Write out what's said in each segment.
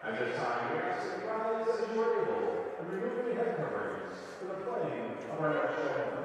At this time, we ask that you rise as you are able and remove any head coverings for the playing of our national anthem.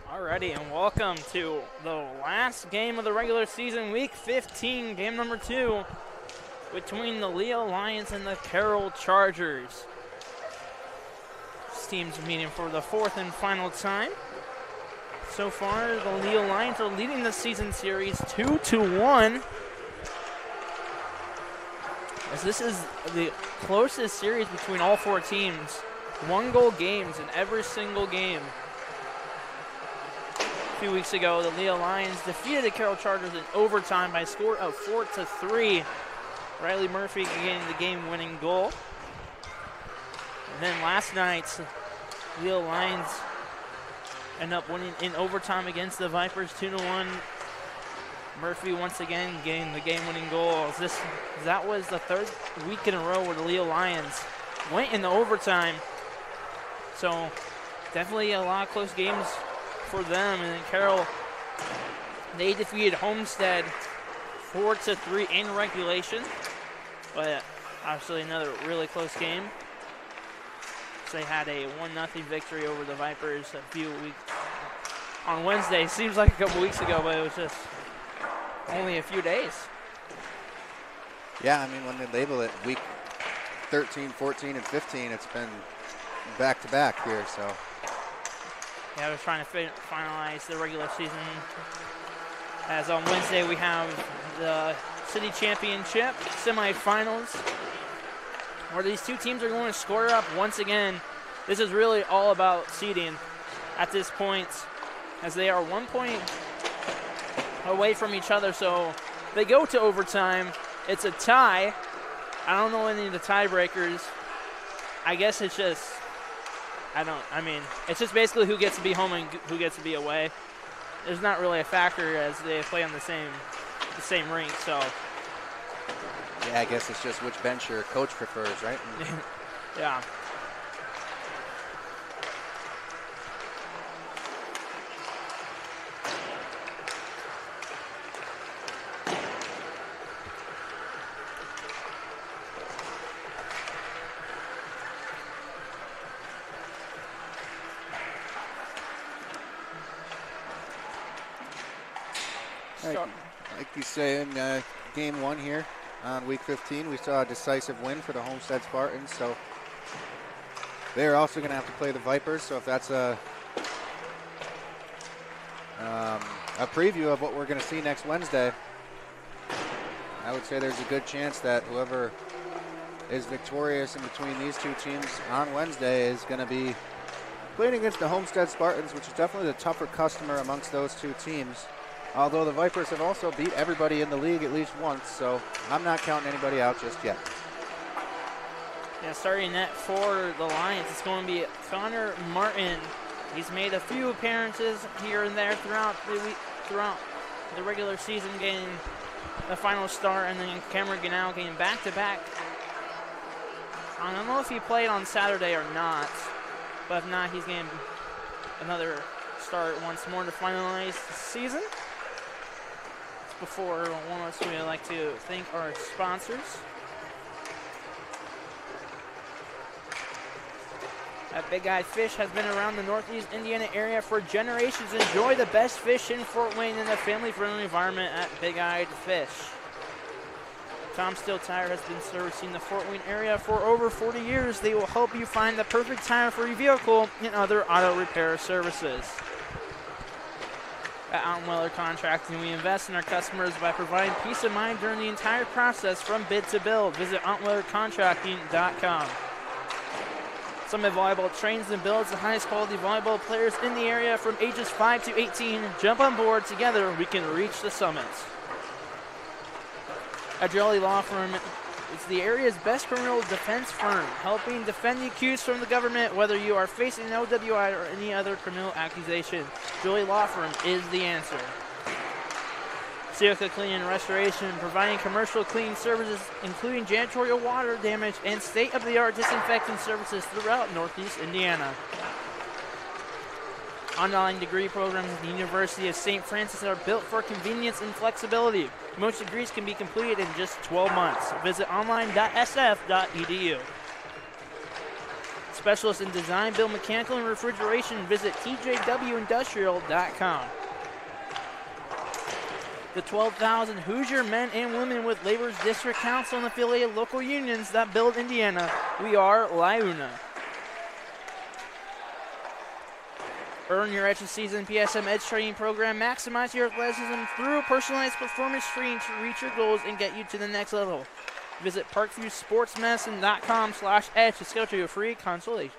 Alrighty, and welcome to the last game of the regular season, Week 15, game number 2, between the Leo Lions and the Carroll Chargers. These teams are meeting for the 4th and final time. So far, the Leo Lions are leading the season series 2-1. As this is the closest series between all 4 teams. 1-goal games in every single game. A few weeks ago, the Leo Lions defeated the Carroll Chargers in overtime by a score of 4-3. Riley Murphy getting the game-winning goal. And then last night, Leo Lions end up winning in overtime against the Vipers 2-1. Murphy once again getting the game-winning goal. That was the 3rd week in a row where the Leo Lions went into overtime. So definitely a lot of close games for them. And then Carroll, they defeated Homestead 4-3 in regulation, but obviously another really close game. So they had a 1-0 victory over the Vipers a few weeks on Wednesday. Seems like a couple weeks ago, but it was just only a few days. Yeah, I mean, when they label it week 13, 14, and 15, it's been back-to-back here, so. Yeah, we're trying to finalize the regular season. As on Wednesday, we have the city championship semifinals, where these two teams are going to square up once again. This is really all about seeding at this point, as they are 1 point away from each other. So they go to overtime. It's a tie. I don't know any of the tiebreakers. I guess it's just, it's just basically who gets to be home and who gets to be away. There's not really a factor as they play on the same rink, so. Yeah, I guess it's just which bench your coach prefers, right? Yeah. Like you say, in game 1 here on week 15, we saw a decisive win for the Homestead Spartans. So they're also going to have to play the Vipers. So if that's a preview of what we're going to see next Wednesday, I would say there's a good chance that whoever is victorious in between these two teams on Wednesday is going to be playing against the Homestead Spartans, which is definitely the tougher customer amongst those two teams. Although the Vipers have also beat everybody in the league at least once, so I'm not counting anybody out just yet. Yeah, starting net for the Lions, it's going to be Connor Martin. He's made a few appearances here and there throughout the regular season, getting the final start, and then Cameron Ganal getting back-to-back. I don't know if he played on Saturday or not, but if not, he's getting another start once more to finalize the season. Before one of us, we would like to thank our sponsors. That Big Eye Fish has been around the Northeast Indiana area for generations. Enjoy the best fish in Fort Wayne in a family-friendly environment at Big Eyed Fish. Tom Steele Tire has been servicing the Fort Wayne area for over 40 years. They will help you find the perfect tire for your vehicle and other auto repair services. At Weller Contracting, we invest in our customers by providing peace of mind during the entire process from bid to build. Visit OntWellerContracting.com. Summit Volleyball trains and builds the highest quality volleyball players in the area from ages 5 to 18. Jump on board. Together, we can reach the summits. Adrelli Law Firm is the area's best criminal defense firm, helping defend the accused from the government, whether you are facing an OWI or any other criminal accusation. Adrelli Law Firm is the answer. Sioka Cleaning and Restoration, providing commercial cleaning services, including janitorial, water damage, and state-of-the-art disinfecting services throughout Northeast Indiana. Online degree programs at the University of St. Francis are built for convenience and flexibility. Most degrees can be completed in just 12 months. Visit online.sf.edu. Specialists in design, build, mechanical, and refrigeration. Visit tjwindustrial.com. The 12,000 Hoosier men and women with Labor's District Council and affiliated local unions that build Indiana. We are LIUNA. Earn your HSC's and PSM Edge Training Program. Maximize your athleticism through personalized performance training to reach your goals and get you to the next level. Visit parkviewsportsmedicine.com/edge to schedule a free consultation.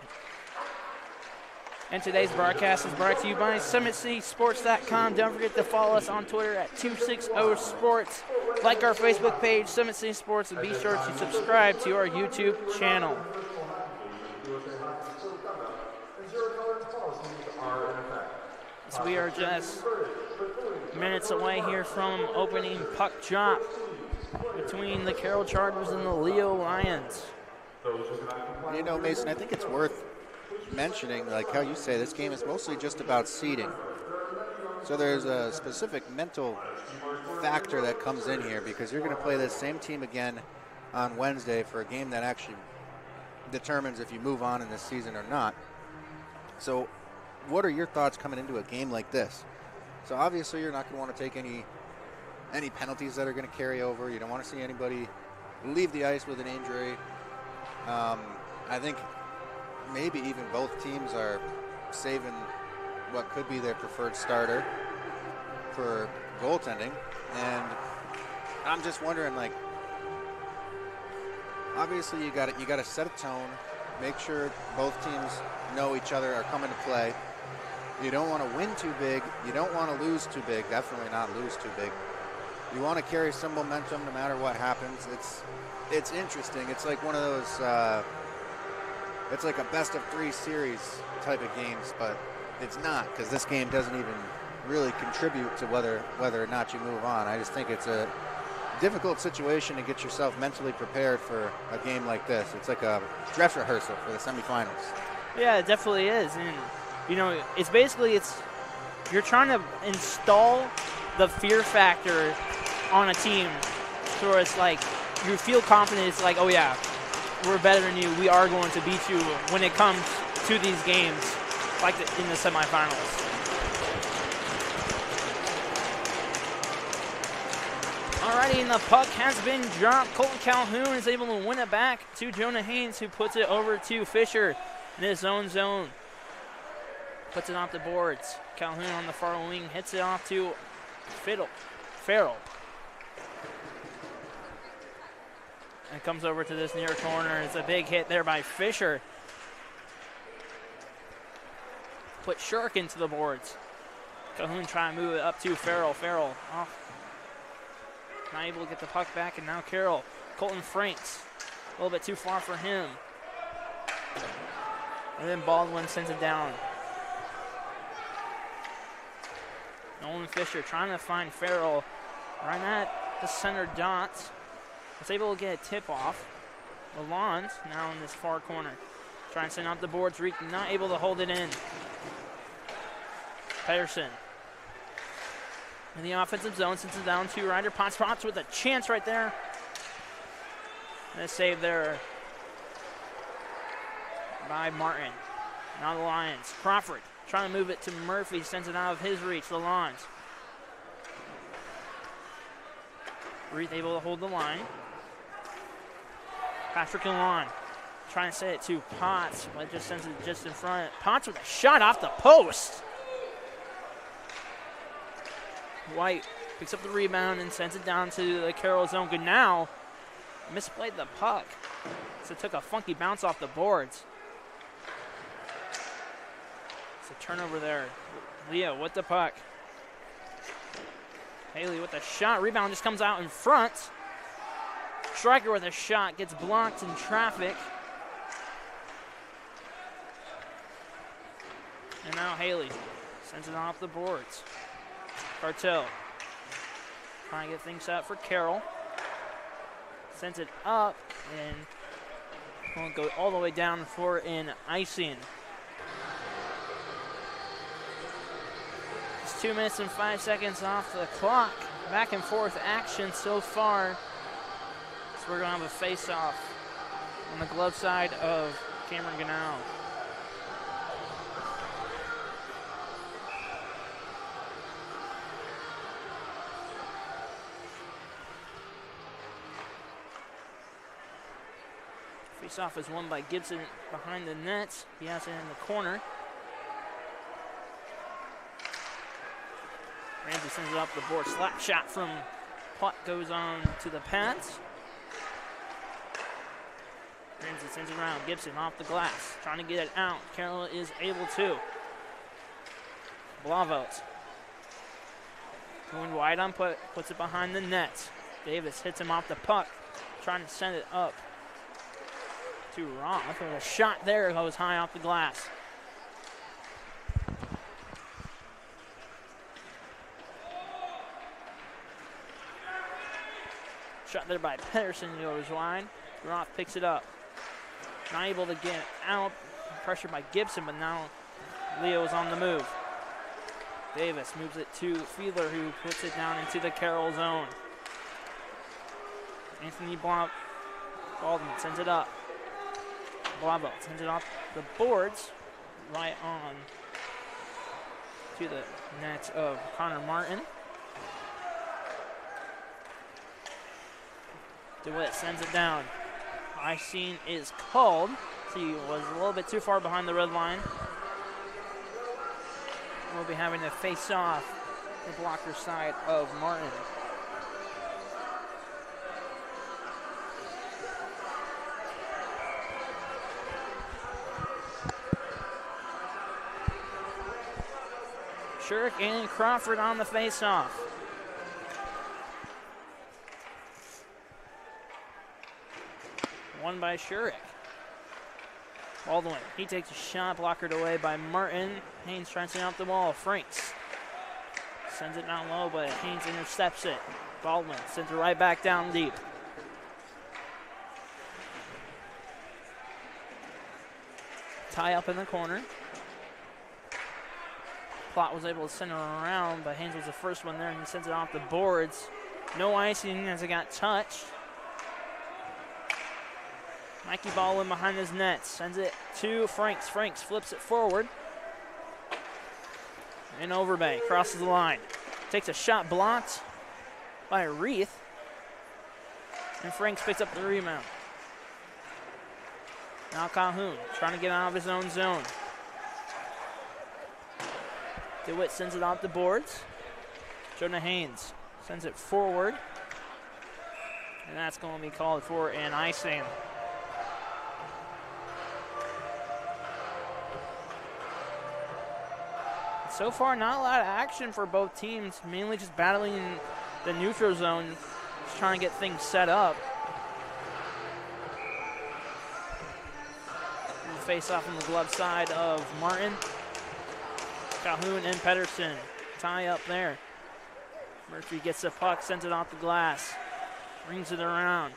And today's broadcast is brought to you by SummitCitySports.com. Don't forget to follow us on Twitter at 260sports. Like our Facebook page, Summit City Sports, and be sure to subscribe to our YouTube channel. So we are just minutes away here from opening puck drop between the Carroll Chargers and the Leo Lions. You know, Mason, I think it's worth mentioning, like how you say, this game is mostly just about seeding. So there's a specific mental factor that comes in here because you're going to play this same team again on Wednesday for a game that actually determines if you move on in this season or not. So what are your thoughts coming into a game like this? So obviously you're not going to want to take any penalties that are going to carry over. You don't want to see anybody leave the ice with an injury. I think maybe even both teams are saving what could be their preferred starter for goaltending. And I'm just wondering, like, obviously you got to set a tone, make sure both teams know each other are coming to play. You don't want to win too big. You don't want to lose too big. Definitely not lose too big. You want to carry some momentum no matter what happens. It's interesting. It's like one of those. It's like a best of 3 series type of games, but it's not, because this game doesn't even really contribute to whether or not you move on. I just think it's a difficult situation to get yourself mentally prepared for a game like this. It's like a dress rehearsal for the semifinals. Yeah, it definitely is. And, you know, it's basically, you're trying to install the fear factor on a team so it's like you feel confident. It's like, oh, yeah, we're better than you. We are going to beat you when it comes to these games, like in the semifinals. Alrighty, and the puck has been dropped. Colton Calhoun is able to win it back to Jonah Haynes, who puts it over to Fisher in his own zone. Puts it off the boards. Calhoun on the far wing hits it off to Farrell. And comes over to this near corner. It's a big hit there by Fisher. Put Shirk into the boards. Calhoun trying to move it up to Farrell. Farrell off. Not able to get the puck back, and now Carroll. Colton Franks. A little bit too far for him. And then Baldwin sends it down. Nolan Fisher trying to find Farrell right at the center dot. Was able to get a tip off. Lalonde now in this far corner. Trying to send out the boards. Reek not able to hold it in. Pedersen. In the offensive zone, sends it down to Ryder Potts. Potts with a chance right there. And a save there by Martin. Now the Lions. Crawford trying to move it to Murphy. Sends it out of his reach. The Lions. Reed able to hold the line. Patrick Lalonde trying to set it to Potts, but just sends it just in front. Potts with a shot off the post. White picks up the rebound and sends it down to the Carroll zone. Good now. Misplayed the puck. So it took a funky bounce off the boards. It's a turnover there. Leo with the puck. Haley with a shot. Rebound just comes out in front. Striker with a shot. Gets blocked in traffic. And now Haley sends it off the boards. Cartel trying to get things set for Carroll. Sends it up and won't go all the way down for an icing. Just 2 minutes and 5 seconds off the clock. Back and forth action so far. So we're going to have a face-off on the glove side of Cameron Ganao. Face-off is won by Gibson behind the net. He has it in the corner. Ramsey sends it up the board. Slap shot from Putt goes on to the pads. Ramsey sends it around. Gibson off the glass. Trying to get it out. Carroll is able to. Blavelt. Going wide on Putt. Puts it behind the net. Davis hits him off the puck. Trying to send it up to Roth. A shot there goes high off the glass. Shot there by Pedersen goes wide. Roth picks it up. Not able to get out. Pressure by Gibson, but now Leo's on the move. Davis moves it to Fiedler, who puts it down into the Carroll zone. Anthony Baldwin sends it up. Blavo sends it off the boards right on to the net of Connor Martin. DeWitt sends it down. Icing is called. He was a little bit too far behind the red line. We'll be having to face off the blocker side of Martin. Shurik and Crawford on the face-off. One by Shurik. Baldwin, he takes a shot, blockered away by Martin. Haynes trying to send out the wall. Franks sends it down low, but Haynes intercepts it. Baldwin sends it right back down deep. Tie up in the corner. Plot was able to send it around, but Haynes was the first one there, and he sends it off the boards. No icing as it got touched. Mikey Baldwin behind his net, sends it to Franks. Franks flips it forward. And Overbay crosses the line. Takes a shot blocked by Reith. And Franks picks up the rebound. Now Calhoun trying to get out of his own zone. DeWitt sends it off the boards. Jonah Haynes sends it forward. And that's going to be called for an icing. So far, not a lot of action for both teams, mainly just battling in the neutral zone, just trying to get things set up. Face off on the glove side of Martin. Calhoun and Pedersen tie up there. Murphy gets the puck, sends it off the glass, brings it around.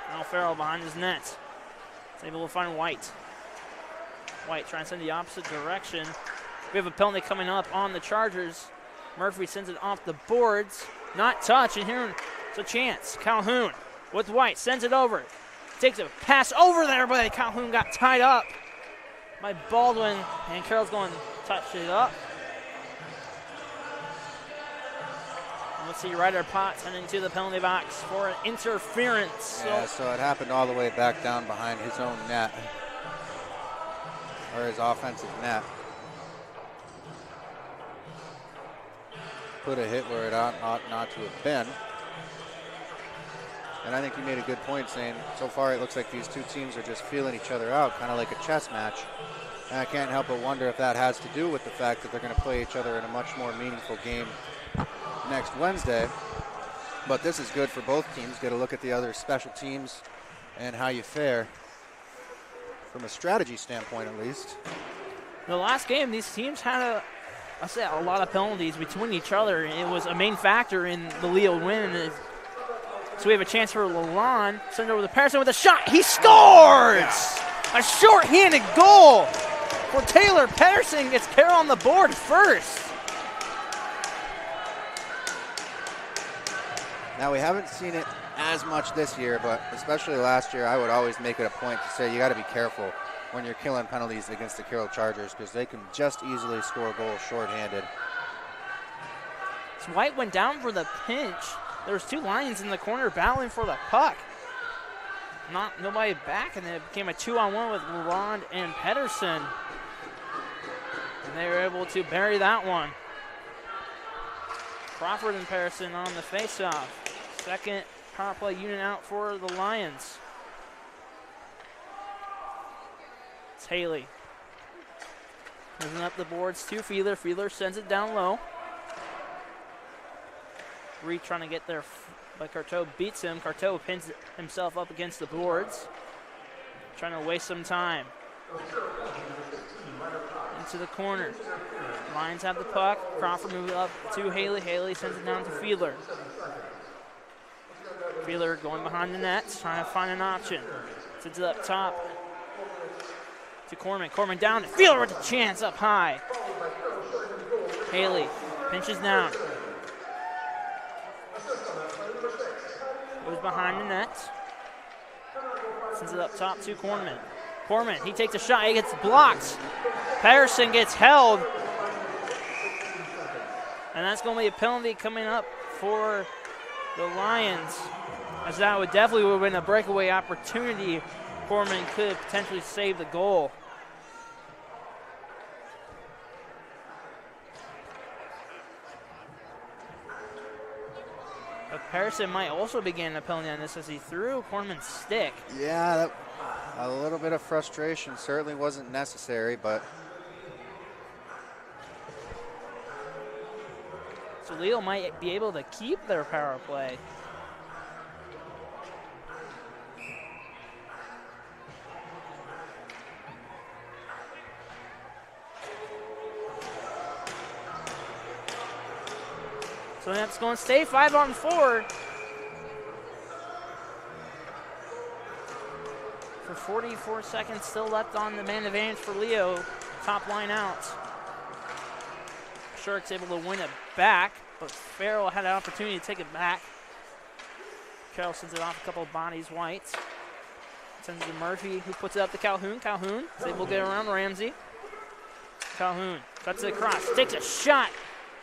Now Farrell behind his net. He's able to find White. White trying to send the opposite direction. We have a penalty coming up on the Chargers. Murphy sends it off the boards. Not touch, and here's a chance. Calhoun with White, sends it over. Takes a pass over there, but Calhoun got tied up by Baldwin, and Carroll's going to touch it up. Let's see Ryder Potts heading into the penalty box for an interference. Yeah, so it happened all the way back down behind his own net, or his offensive net. Put a hit where it ought not to have been. And I think you made a good point saying so far it looks like these two teams are just feeling each other out, kind of like a chess match. And I can't help but wonder if that has to do with the fact that they're going to play each other in a much more meaningful game next Wednesday. But this is good for both teams. Get a look at the other special teams and how you fare from a strategy standpoint, at least. The last game, these teams had a lot of penalties between each other. It was a main factor in the Leo win. So we have a chance for Lalonde. Send it over to Patterson with a shot. He scores! A short-handed goal for Taylor. Patterson gets Carroll on the board first. Now, we haven't seen it as much this year, but especially last year, I would always make it a point to say you got to be careful when you're killing penalties against the Carroll Chargers because they can just easily score goals shorthanded. So White went down for the pinch. There was two Lions in the corner battling for the puck. Nobody back, and it became a 2-on-1 with Lalonde and Pedersen. And they were able to bury that one. Crawford and Pedersen on the faceoff. Second power play unit out for the Lions. It's Haley. Moving up the boards to Feeler. Feeler sends it down low. Reed trying to get there, but Carteau beats him. Carteau pins himself up against the boards. Trying to waste some time. Into the corner. Lions have the puck. Crawford moves up to Haley. Haley sends it down to Feeler. Feeler going behind the nets, trying to find an option. Sends it up top to Corman. Corman down to Feeler with a chance up high. Haley pinches down. Goes behind the net. Sends it up top to Corman. Corman, he takes a shot. He gets blocked. Patterson gets held. And that's going to be a penalty coming up for the Lions, as that would definitely have been a breakaway opportunity. Foreman could have potentially saved the goal. But Patterson might also be getting a penalty on this as he threw Corman's stick. Yeah, a little bit of frustration certainly wasn't necessary, but so Leo might be able to keep their power play. So that's going to stay 5-on-4. For 44 seconds still left on the man advantage for Leo. Top line out. Sharks able to win it back, but Farrell had an opportunity to take it back. Carroll sends it off a couple of bodies. White sends it to Murphy, who puts it up to Calhoun. Calhoun is able to get around Ramsey. Calhoun cuts it across, takes a shot.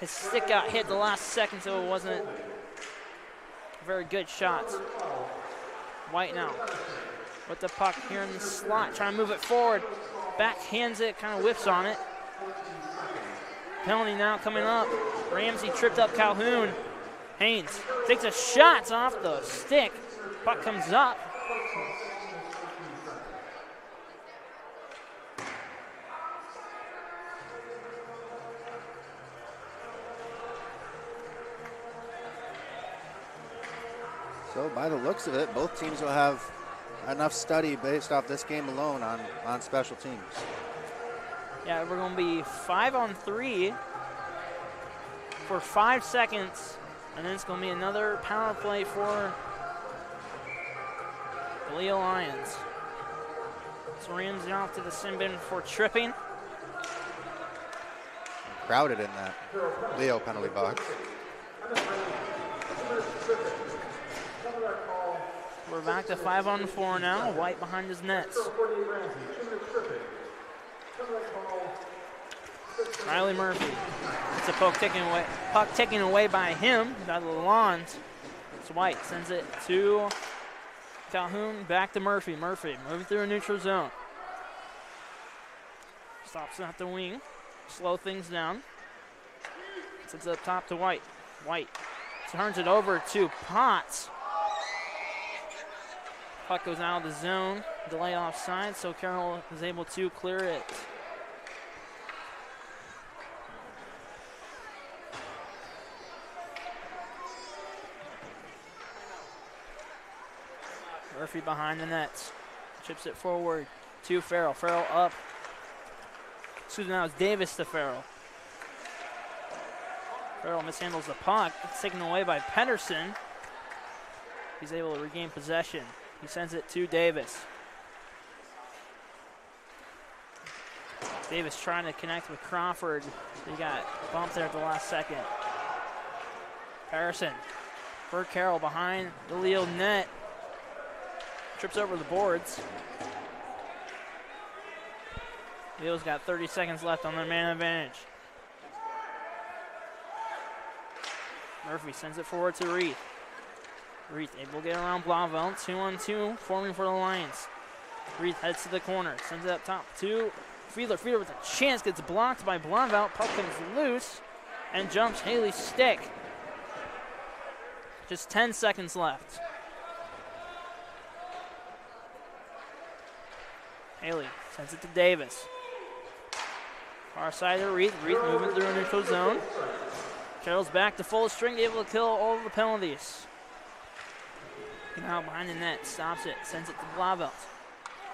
His stick got hit the last second, so it wasn't a very good shot. White now with the puck here in the slot, trying to move it forward. Backhands it, kind of whips on it. Penalty now coming up. Ramsey tripped up Calhoun. Haynes takes a shot off the stick. Puck comes up. so by the looks of it, both teams will have enough study based off this game alone on special teams. Yeah, we're going to be 5-on-3 for 5 seconds, and then it's going to be another power play for the Leo Lions. So Ramsey off to the sin bin for tripping. Crowded in that Leo penalty box. We're back to 5-on-4 now. White behind his nets. Riley Murphy. It's a puck taken away by him, by the lawns. It's White, sends it to Calhoun, back to Murphy. Murphy moving through a neutral zone. Stops at the wing, slow things down. Sends it up top to White. White turns it over to Potts. Puck goes out of the zone, delay offside, so Carroll is able to clear it. Murphy behind the nets, chips it forward to Farrell. Farrell up. Excuse me, now it's Davis to Farrell. Farrell mishandles the puck. It's taken away by Pedersen. He's able to regain possession. He sends it to Davis. Davis trying to connect with Crawford. He got bumped there at the last second. Harrison for Carroll behind the Leo net. Trips over the boards. Leo's got 30 seconds left on their man advantage. Murphy sends it forward to Reed. Reed able to get around Blauvelt. 2-on-2 forming for the Lions. Reed heads to the corner. Sends it up top to Fiedler. Fiedler with a chance. Gets blocked by Blauvelt. Puck comes loose and jumps Haley's stick. Just 10 seconds left. Haley sends it to Davis. Far side of Reed. Reed moving through a neutral zone. Carroll's back to full string, able to kill all of the penalties. Now behind the net, stops it, sends it to Blauvelt.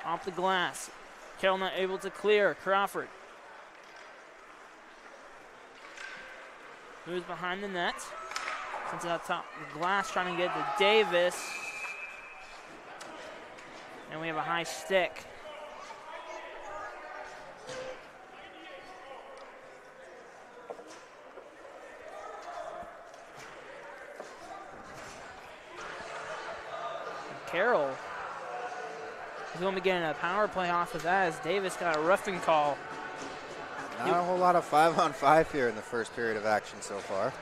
Off the glass. Carroll not able to clear. Crawford moves behind the net. Sends it up top. The glass trying to get to Davis. And we have a high stick. Carroll is going to be getting a power play off of that as Davis got a roughing call. Not a whole lot of 5-on-5 here in the first period of action so far.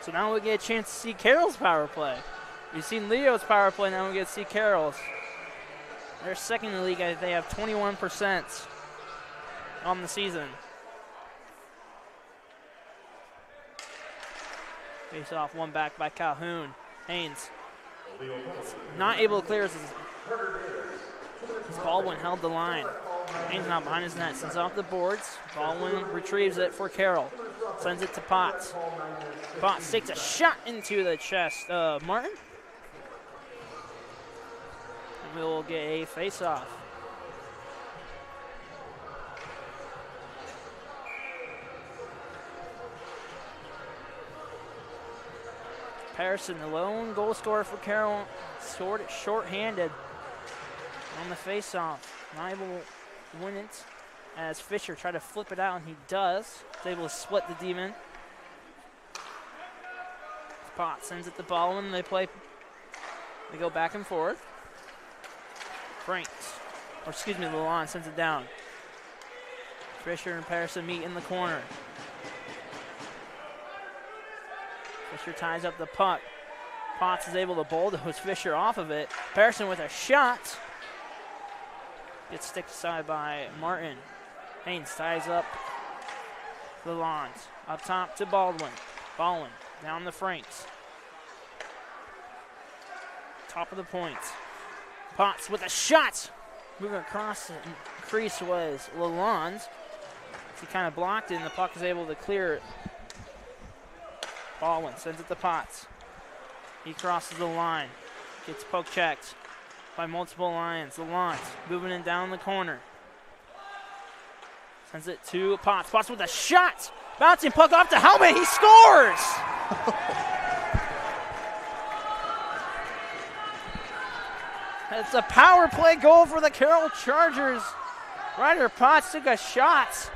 So now we get a chance to see Carroll's power play. We've seen Leo's power play, now we get to see Carroll's. They're second in the league. They have 21% on the season. Face off, one back by Calhoun. Haynes not able to clear his Baldwin held the line. Haynes now behind his net, sends off the boards. Baldwin retrieves it for Carroll. Sends it to Potts. Potts takes a shot into the chest of Martin. And we will get a face-off. Patterson, the lone goal scorer for Carroll, scored it short-handed on the face-off. Not able to win it as Fisher tried to flip it out, and he does. He's able to split the demon. Pot sends it to Baldwin. They go back and forth. Lalonde sends it down. Fisher and Patterson meet in the corner. Fisher ties up the puck. Potts is able to bulldoze Fisher off of it. Patterson with a shot. Gets sticked aside by Martin. Haynes ties up Lalonde. Up top to Baldwin. Baldwin down the Franks. Top of the points. Potts with a shot. Moving across the crease was Lalonde. He kind of blocked it, and the puck is able to clear it. Baldwin sends it to Potts. He crosses the line. Gets poke checked by multiple Lions. Lalonde moving in down the corner. Sends it to Potts. Potts with a shot. Bouncing puck off the helmet. He scores! It's a power play goal for the Carroll Chargers. Ryder Potts took a shot.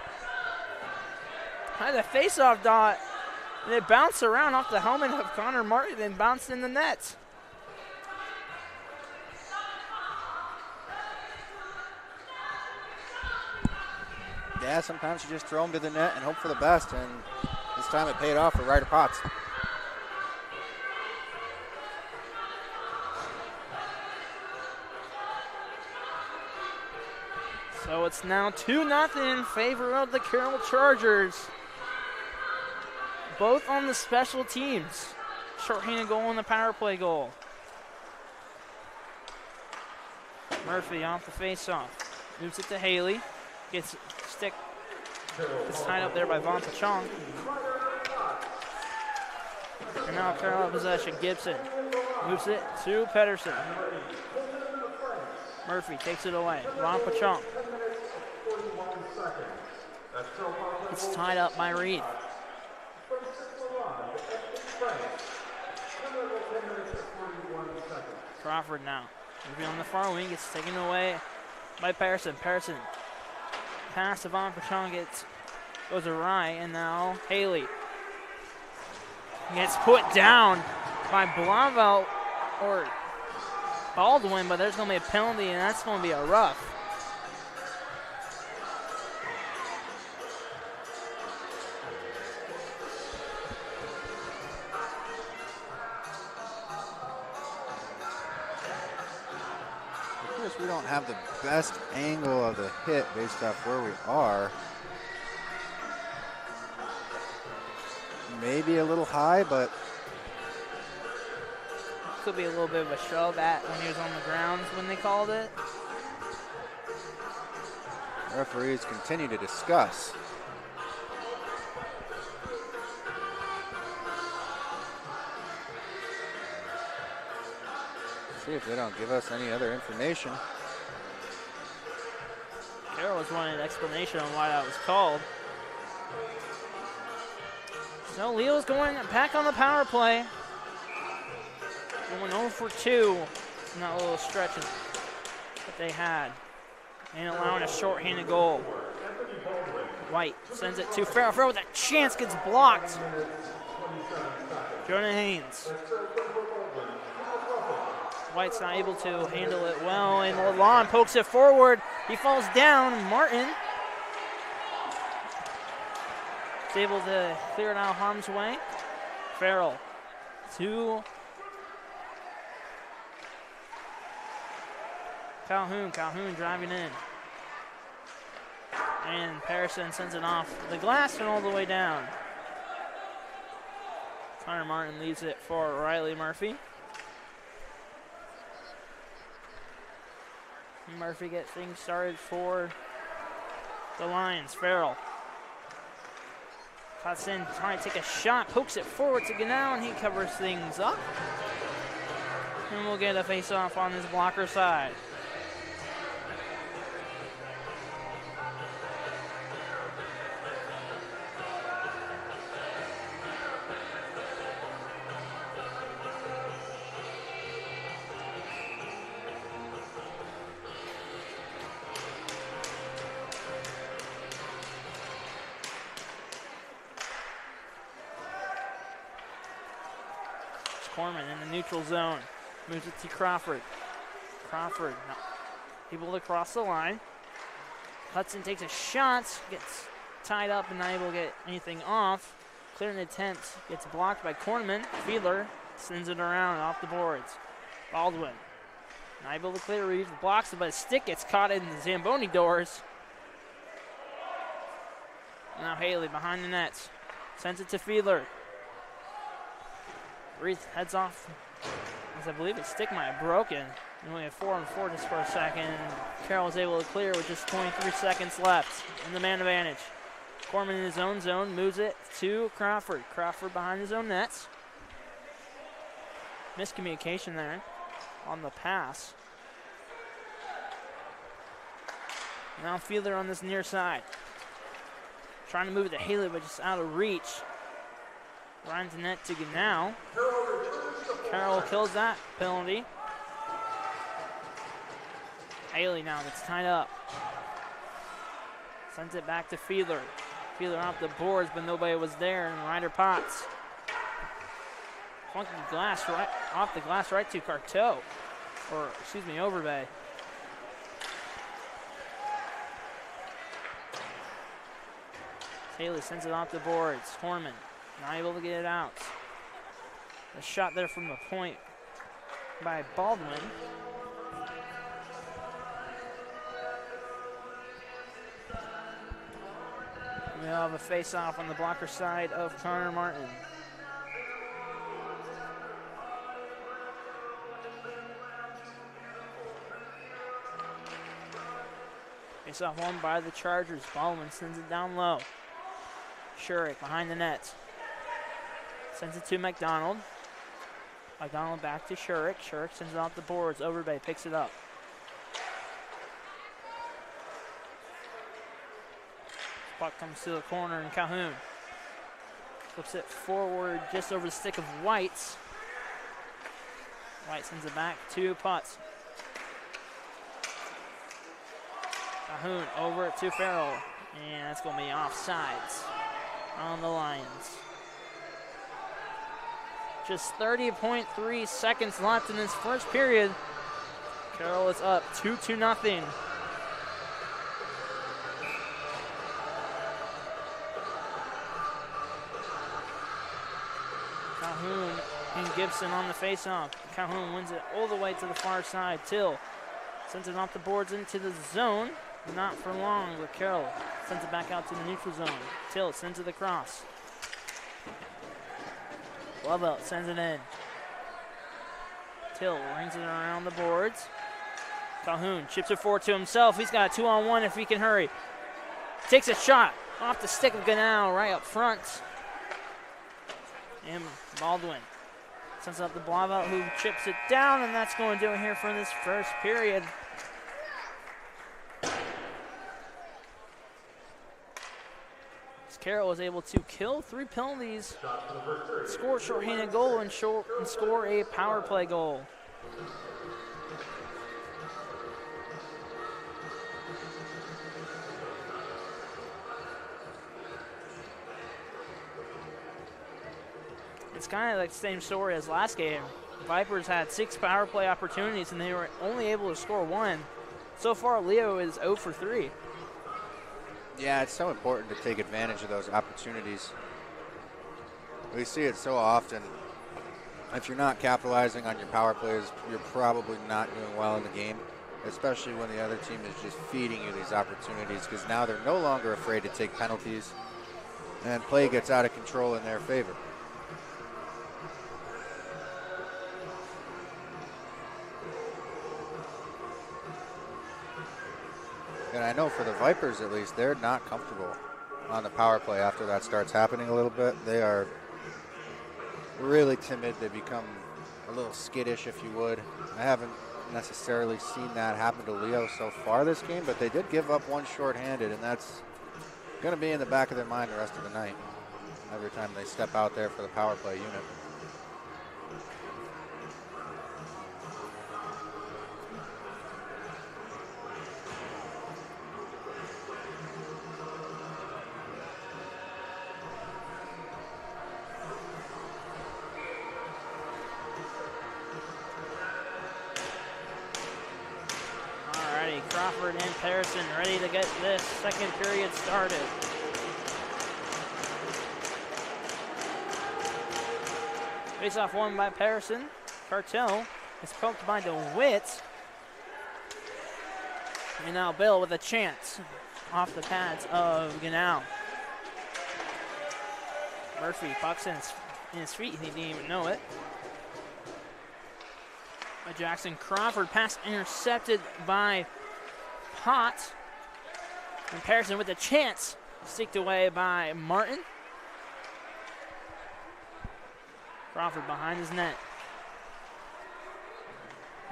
Had a face-off dot. And it bounced around off the helmet of Connor Martin and bounced in the net. Yeah, sometimes you just throw them to the net and hope for the best, and this time it paid off for Ryder Potts. So it's now 2-0 in favor of the Carroll Chargers. Both on the special teams. Short-handed goal and the power play goal. Murphy off the face-off. Moves it to Haley. Gets tied up there by Von Pachong. And now Carroll in possession. Gibson moves it to Pedersen. Murphy takes it away. Von Pachong. It's tied up by Reed. Crawford now. Moving on the far wing, gets taken away by Patterson. Patterson pass to Von Pachong goes awry, and now Haley gets put down by Blauvelt or Baldwin, but there's going to be a penalty, and that's going to be a rough. We don't have the best angle of the hit based off where we are. Maybe a little high, but could be a little bit of a shove at when he was on the ground when they called it. Referees continue to discuss. See if they don't give us any other information. Carroll was wanting an explanation on why that was called. So Leo's going back on the power play. Going 0 for 2 in that little stretch that they had. And allowing a short-handed goal. White sends it to Farrell. Farrell with a chance gets blocked. Jonah Haynes. White's not able to handle it well, and Lalonde pokes it forward. He falls down. Martin is able to clear it out of harm's way. Farrell to Calhoun. Calhoun driving in. And Patterson sends it off the glass and all the way down. Connor Martin leaves it for Riley Murphy. Murphy gets things started for the Lions. Farrell cuts in, trying to take a shot, pokes it forward to Ganau, and he covers things up. And we'll get a face-off on this blocker side. Corman in the neutral zone. Moves it to Crawford. Crawford able to cross the line. Hudson takes a shot, gets tied up and not able to get anything off. Clearing attempt gets blocked by Corman. Fiedler sends it around off the boards. Baldwin not able to clear Reeves. Blocks it, but a stick gets caught in the Zamboni doors. Now Haley behind the nets. Sends it to Fiedler. Reeves heads off, as I believe his stick might have broken. And we have 4-on-4 just for a second. Carroll was able to clear with just 23 seconds left in the man advantage. Corman in his own zone, moves it to Crawford. Crawford behind his own nets. Miscommunication there on the pass. Now Fiedler on this near side. Trying to move it to Haley, but just out of reach. Ryan's net to Ganau. Carroll kills that penalty. Haley now gets tied up. Sends it back to Fiedler. Fiedler off the boards, but nobody was there, and Ryder Potts. Funky glass right off the glass right to Carteau. Or, excuse me, Overbay. Haley sends it off the boards. Horman not able to get it out. A shot there from the point by Baldwin. We have a face-off on the blocker side of Connor Martin. Face-off won by the Chargers. Baldwin sends it down low. Shurik behind the net. Sends it to McDonald. McDonald back to Shurik. Shurik sends it off the boards. Overbay picks it up. Puck comes to the corner and Calhoun flips it forward just over the stick of White. White sends it back to Potts. Calhoun over it to Farrell. And that's going to be offsides on the Lions. Just 30.3 seconds left in this first period. Carroll is up 2-0. Calhoun and Gibson on the face-off. Calhoun wins it all the way to the far side. Till sends it off the boards into the zone. Not for long with Carroll. Sends it back out to the neutral zone. Till sends it across. Lovell sends it in. Till rings it around the boards. Calhoun chips it forward to himself. He's got a 2-on-1 if he can hurry. Takes a shot off the stick of Ganau right up front. And Baldwin sends out the Blauvelt who chips it down, and that's going to do it here for this first period. Carroll was able to kill 3 penalties, score a shorthanded goal, and score a power play goal. It's kind of like the same story as last game. Vipers had 6 power play opportunities, and they were only able to score 1. So far, Leo is 0 for 3. Yeah, it's so important to take advantage of those opportunities. We see it so often. If you're not capitalizing on your power plays, you're probably not doing well in the game, especially when the other team is just feeding you these opportunities, because now they're no longer afraid to take penalties, and play gets out of control in their favor. And I know for the Vipers, at least, they're not comfortable on the power play after that starts happening a little bit. They are really timid. They become a little skittish, if you would. I haven't necessarily seen that happen to Leo so far this game, but they did give up one shorthanded, and that's going to be in the back of their mind the rest of the night every time they step out there for the power play unit. Crawford and Patterson ready to get this second period started. Face-off won by Patterson. Cartel is poked by DeWitt. And now Bill with a chance off the pads of Ganal. Murphy, puck's in his feet. He didn't even know it. By Jackson. Crawford, pass intercepted by Potts. And Patterson with a chance. Sticked away by Martin. Crawford behind his net.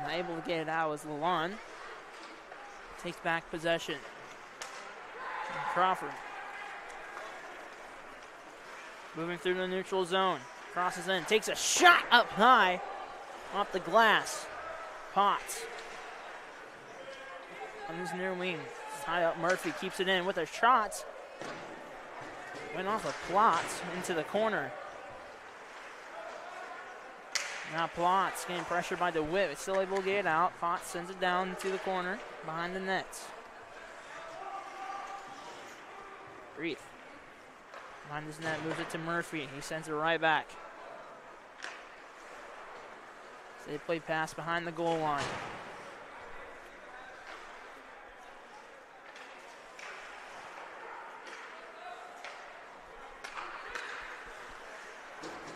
Not able to get it out as Lalonde takes back possession. And Crawford moving through the neutral zone. Crosses in, takes a shot up high off the glass. Potts on his near wing. Tie up Murphy, keeps it in with a shot. Went off of Plotz into the corner. Now Plotz getting pressured by DeWitt. It's still able to get it out. Potts sends it down to the corner behind the nets. Reith behind his net, moves it to Murphy. He sends it right back. So they play pass behind the goal line.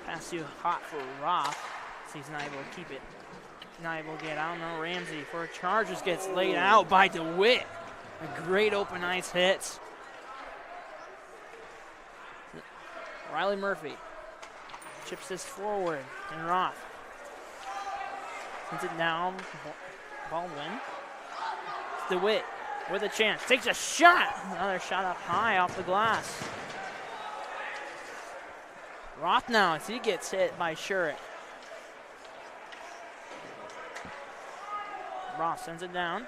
Pass too hot for Roth. So he's not able to keep it. Not able to get out. No, Ramsey for Chargers gets laid out by DeWitt. A great open ice hit. Riley Murphy chips this forward, and Roth sends it down. Baldwin. DeWitt with a chance. Takes a shot. Another shot up high off the glass. Roth now as he gets hit by Shurik. Roth sends it down.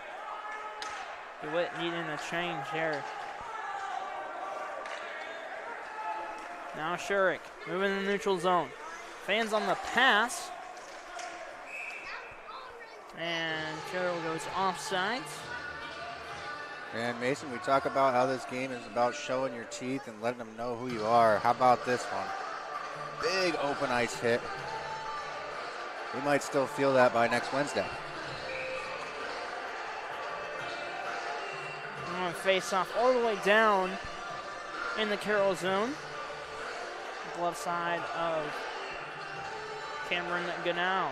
DeWitt needing a change here. Now Shurik moving in the neutral zone. Fans on the pass. And Carroll goes offside. And Mason, we talk about how this game is about showing your teeth and letting them know who you are. How about this one? Big open ice hit. We might still feel that by next Wednesday. Face off all the way down in the Carroll zone. Glove side of Cameron Ganal.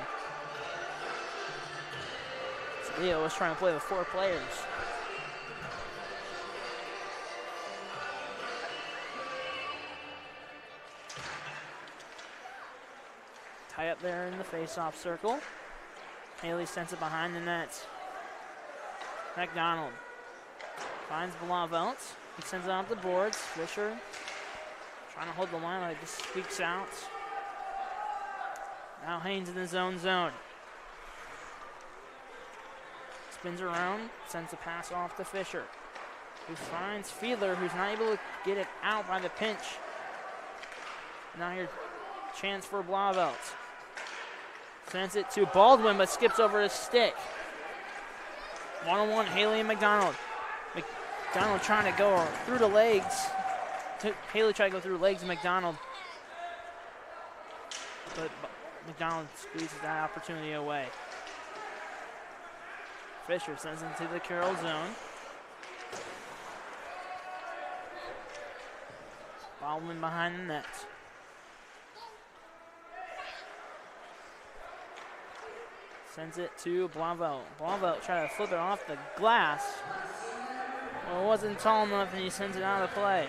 So Leo was trying to play with 4 players. Tie up there in the face-off circle. Haley sends it behind the net. McDonald finds Blavelt. He sends it off the boards. Fisher trying to hold the line, like just squeaks out. Now Haynes in his own zone. Spins around, sends a pass off to Fisher, who finds Fiedler, who's not able to get it out by the pinch. Now here's chance for Blavelt. Sends it to Baldwin, but skips over his stick. One-on-one, Haley and McDonald. McDonald trying to go through the legs. Haley tried to go through the legs of McDonald. But McDonald squeezes that opportunity away. Fisher sends it to the Carroll zone. Baldwin behind the net. Sends it to Blanville. Blanville trying to flip it off the glass. Well, it wasn't tall enough, and he sends it out of play.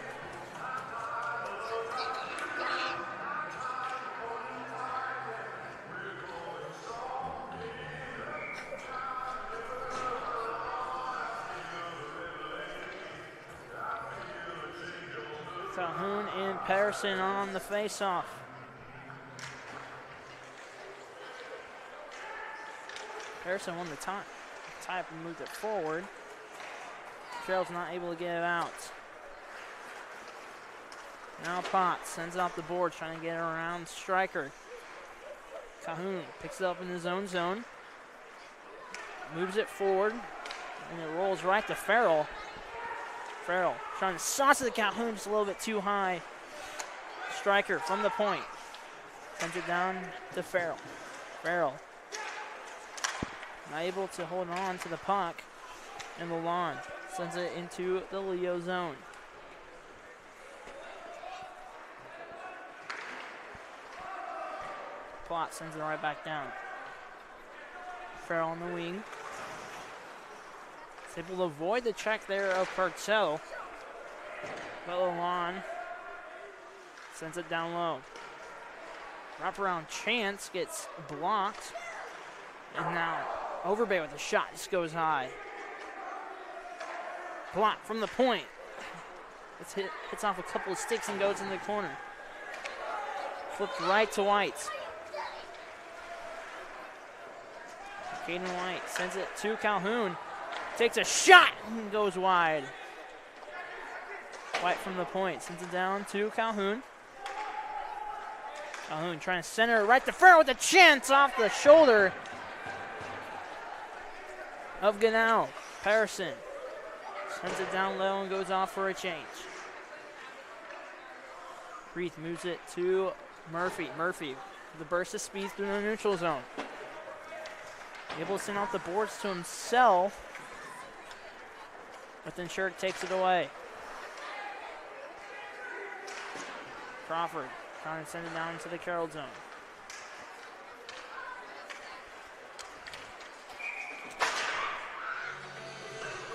Calhoun and Patterson on the face-off. Patterson won the tie up and moved it forward. Carroll's not able to get it out. Now Potts sends it off the board, trying to get it around Stryker. Calhoun picks it up in his own zone. Moves it forward, and it rolls right to Farrell. Farrell trying to sauce it to Calhoun just a little bit too high. Stryker from the point. Sends it down to Farrell. Farrell not able to hold on to the puck. And Lalonde sends it into the Leo zone. Plot sends it right back down. Farrell on the wing. Is able to avoid the check there of Cartel. But Lalonde sends it down low. Wraparound chance gets blocked. And now Overbay with a shot, just goes high. Block from the point. Hits off a couple of sticks and goes in the corner. Flipped right to White. Caden White sends it to Calhoun. Takes a shot and goes wide. White from the point sends it down to Calhoun. Calhoun trying to center it right to Farrell with a chance off the shoulder of Ganal. Patterson sends it down low and goes off for a change. Reith moves it to Murphy. Murphy with a burst of speed through the neutral zone. Able to send off the boards to himself, but then Shirk takes it away. Crawford trying to send it down into the Carroll zone.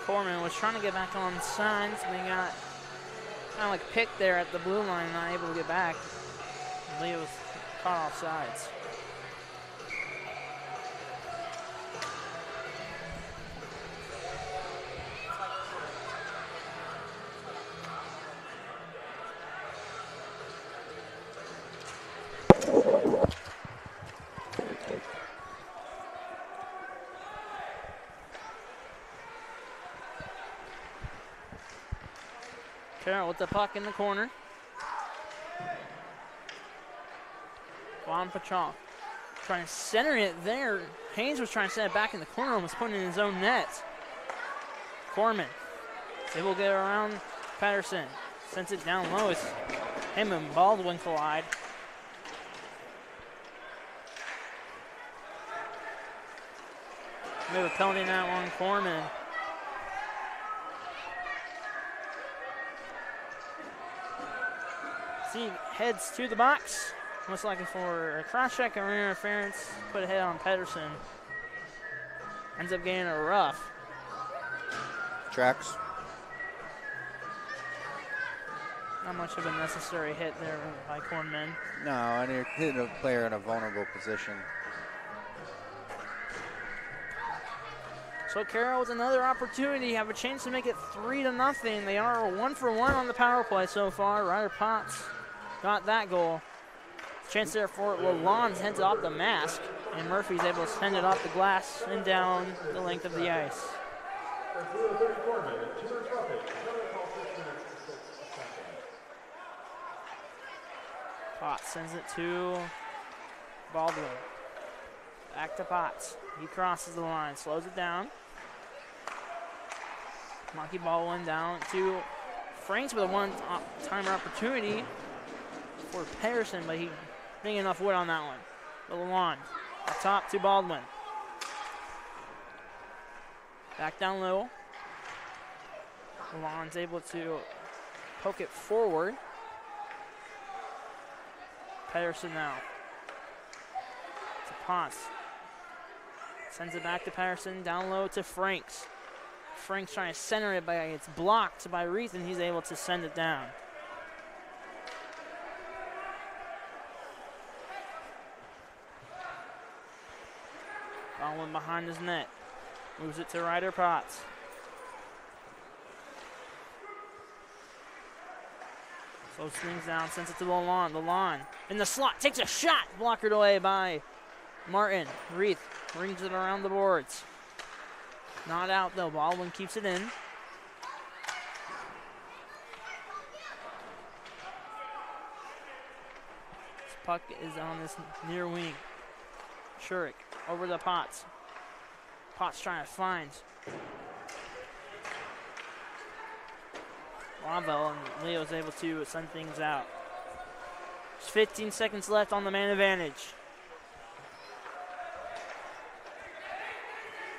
Corman was trying to get back on signs, and they got kind of like picked there at the blue line, not able to get back. Leo was caught off sides. Carroll with the puck in the corner. Juan Pachal trying to center it there. Haynes was trying to send it back in the corner, almost putting it in his own net. Corman is able to get around Patterson. Sends it down low as him and Baldwin collide. We have a penalty in that one, Corman. See, heads to the box. Most likely for a cross check or interference. Put a head on Pedersen. Ends up getting a rough. Tracks. Not much of a necessary hit there by Cornman. No, and you're hitting a player in a vulnerable position. So Carroll with another opportunity, have a chance to make it 3-0. They are 1-for-1 on the power play so far. Ryder Potts got that goal. Chance there for Lalonde, heads off the mask, and Murphy's able to send it off the glass and down the length of the ice. Potts sends it to Baldwin. Back to Potts. He crosses the line, slows it down. Monkey Baldwin down to Franks with a one-timer opportunity for Patterson, but he bring enough wood on that one. Lalonde up top to Baldwin. Back down low. Lalonde's able to poke it forward. Patterson now. To Potts. Sends it back to Patterson, down low to Franks. Franks trying to center it, but it's blocked by Reith, and he's able to send it down. Baldwin behind his net. Moves it to Ryder Potts. Slows things down, sends it to Lalonde. Lalonde in the slot, takes a shot, blockered away by Martin. Reith rings it around the boards. Not out though, Baldwin keeps it in. This puck is on this near wing. Shurik over to Potts. Potts trying to find Lavel, and Leo's able to send things out. There's 15 seconds left on the man advantage.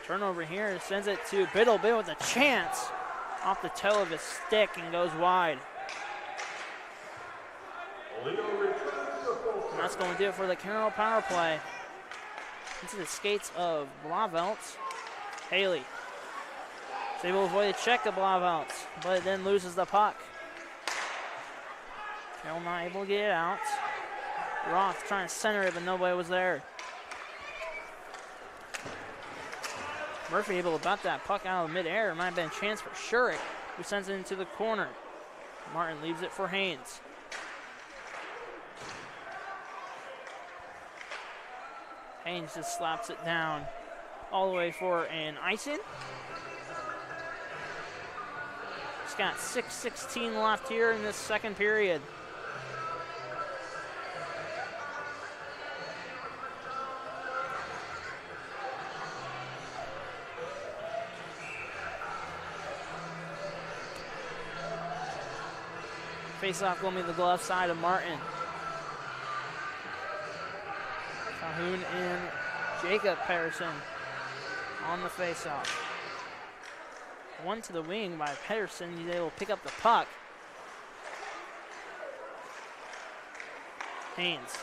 Turnover here, sends it to Biddle. Biddle with a chance off the toe of his stick and goes wide. And that's going to do it for the Carroll power play. Into the skates of Blavelts. Haley is able to avoid a check of Blavelts, but then loses the puck. Carroll not able to get it out. Roth trying to center it, but nobody was there. Murphy able to bat that puck out of midair. Might have been a chance for Shurik, who sends it into the corner. Martin leaves it for Haynes. Haynes just slaps it down all the way for an icing. It's got 6:16 left here in this second period. Face-off going to be the glove side of Martin. Calhoun and Jacob Patterson on the face-off. One to the wing by Patterson. He's able to pick up the puck. Haynes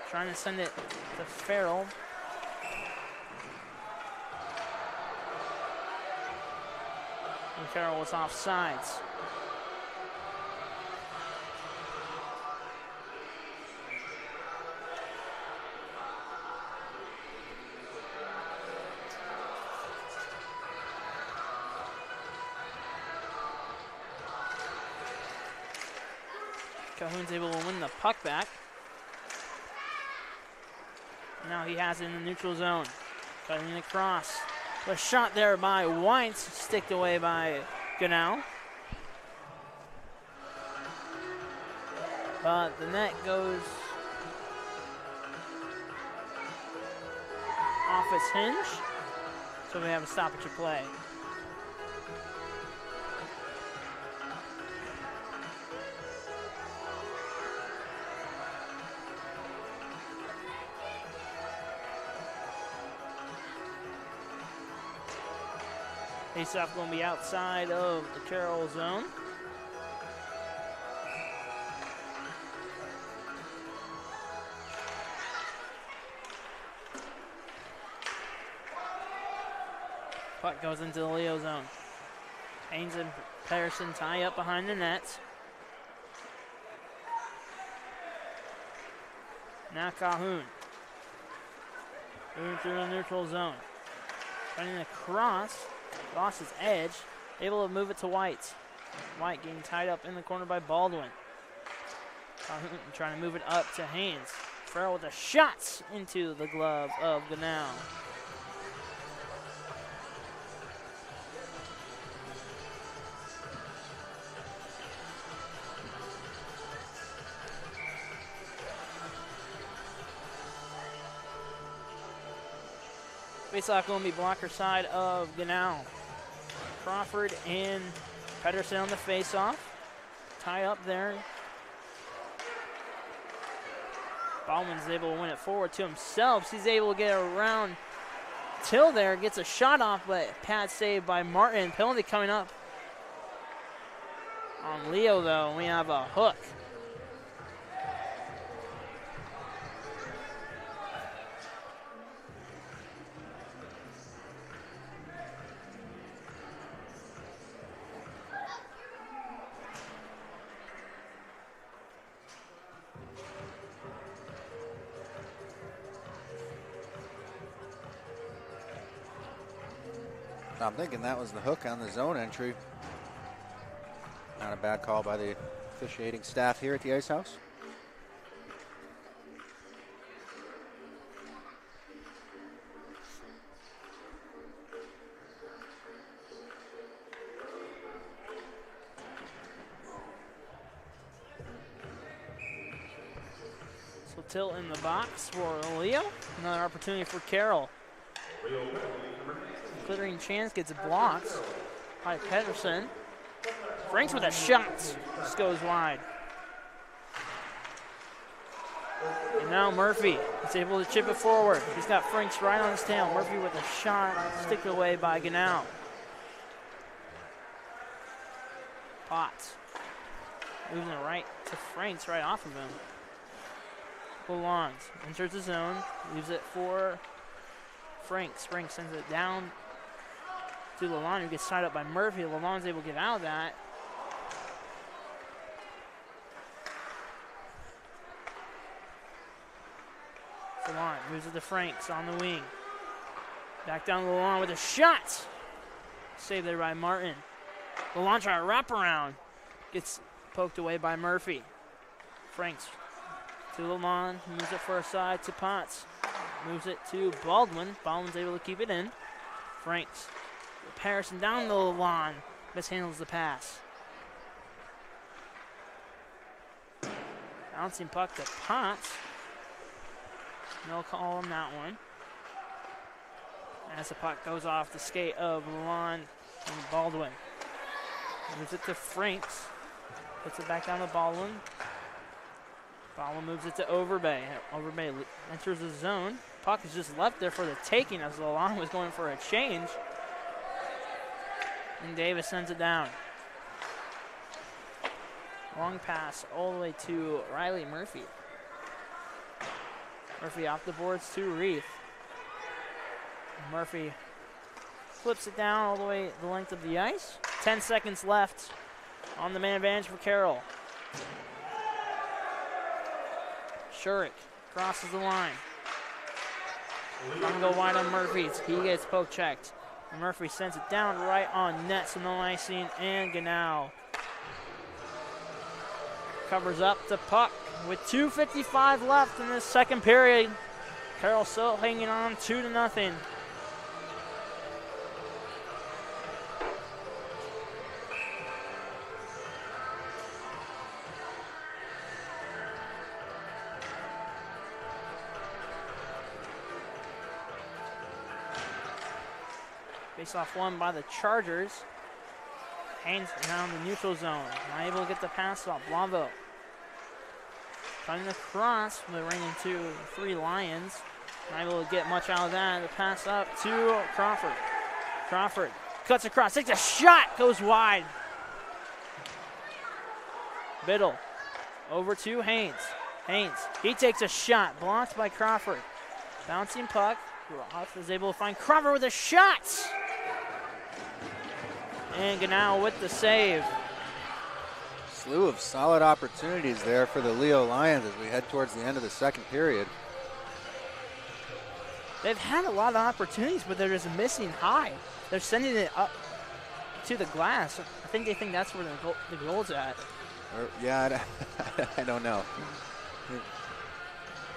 trying to send it to Farrell. And Carroll was off sides. Calhoun's able to win the puck back. Now he has it in the neutral zone. Cutting across. A shot there by Weintz, sticked away by Ganau. But the net goes off its hinge. So we have a stoppage of play. Face-off going to be outside of the Carroll zone. Puck goes into the Leo zone. Haynes and Patterson tie up behind the nets. Now Calhoun. Moving through the neutral zone. Running across. Lost his edge, able to move it to White. White getting tied up in the corner by Baldwin. Calhoun trying to move it up to Haynes. Farrell with a shot into the glove of Ganau. Faceoff going to be blocker side of Ganal. Crawford and Pedersen on the faceoff. Tie up there. Baldwin's able to win it forward to himself. He's able to get around Till there. Gets a shot off, but pad saved by Martin. Penalty coming up on Leo, though. We have a hook. I'm thinking that was the hook on the zone entry. Not a bad call by the officiating staff here at the Ice House. So Till in the box for Leo. Another opportunity for Carroll. Clearing chance, gets blocked by Pedersen. Franks with a shot, just goes wide. And now Murphy is able to chip it forward. He's got Franks right on his tail. Murphy with a shot, stick away by Ganal. Potts moving it right to Franks, right off of him. Belongs, enters the zone, leaves it for Franks. Franks sends it down to Lalonde, who gets tied up by Murphy. Lalonde's able to get out of that. Lalonde moves it to Franks on the wing. Back down to Lalonde with a shot. Saved there by Martin. Lalonde trying to wrap around. Gets poked away by Murphy. Franks to Lalonde, moves it for a side to Potts. Moves it to Baldwin. Baldwin's able to keep it in. Franks. Harrison down the line. Mishandles the pass. Bouncing puck to Potts. No call on that one. As the puck goes off the skate of Lalonde and Baldwin. Moves it to Franks. Puts it back down to Baldwin. Baldwin moves it to Overbay. Overbay enters the zone. Puck is just left there for the taking as Lalonde was going for a change. And Davis sends it down. Long pass all the way to Riley Murphy. Murphy off the boards to Reith. Murphy flips it down all the way the length of the ice. 10 seconds left on the man advantage for Carroll. Shurik crosses the line. Trying to go wide on Murphy's. He gets poke checked. Murphy sends it down right on net. So no icing, and Ganal covers up the puck with 2:55 left in this second period. Carroll still hanging on 2-0. Face-off won by the Chargers. Haynes around the neutral zone. Not able to get the pass off. Blanvo trying to cross with the reigning 2-3 Lions. Not able to get much out of that. The pass up to Crawford. Crawford cuts across, takes a shot, goes wide. Biddle over to Haynes. Haynes, he takes a shot, blocked by Crawford. Bouncing puck. Roth is able to find Crawford with a shot. And Ganal with the save. Slew of solid opportunities there for the Leo Lions as we head towards the end of the second period. They've had a lot of opportunities, but they're just missing high. They're sending it up to the glass. I think they think that's where the goal's at. Yeah, I don't know.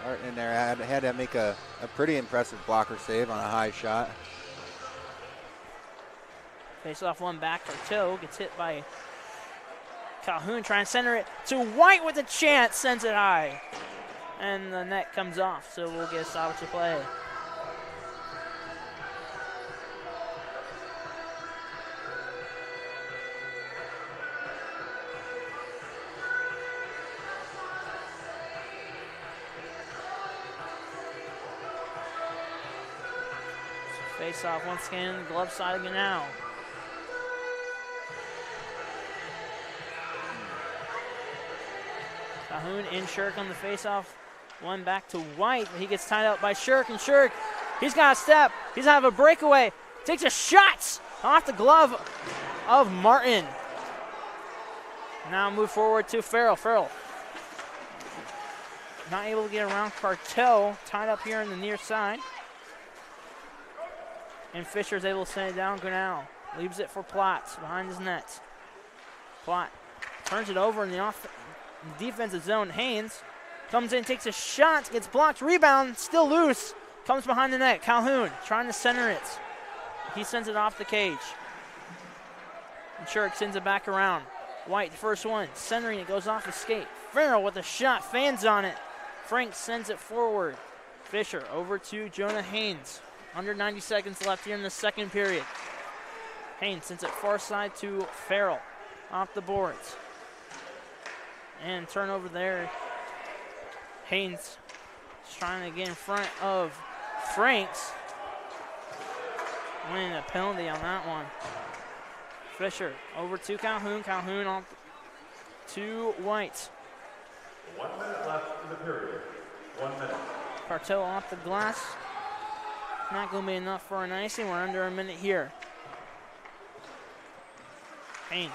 Martin in there had to make a pretty impressive blocker save on a high shot. Face off one back for Toe. Gets hit by Calhoun. Trying to center it to White with a chance. Sends it high. And the net comes off, so we'll get a stoppage of play. Face off once again, glove side again now. Calhoun and Shirk on the face-off. One back to White, but he gets tied up by Shirk, and Shirk, he's got a step. He's going to have a breakaway. Takes a shot off the glove of Martin. Now move forward to Farrell. Farrell not able to get around Cartel, tied up here in the near side. And Fisher's able to send it down. Grinnell leaves it for Plotz behind his net. Plott turns it over in the defensive zone. Haynes comes in, takes a shot, gets blocked, rebound, still loose, comes behind the net. Calhoun trying to center it. He sends it off the cage. And Shirk sends it back around. White, the first one, centering it, goes off the skate. Farrell with a shot, fans on it. Frank sends it forward. Fisher over to Jonah Haynes. Under 90 seconds left here in the second period. Haynes sends it far side to Farrell. Off the boards. And turnover there. Haynes trying to get in front of Franks. Winning a penalty on that one. Fisher over to Calhoun. Calhoun off to White. 1 minute left in the period. 1 minute. Cartel off the glass. Not going to be enough for an icing. We're under a minute here. Haynes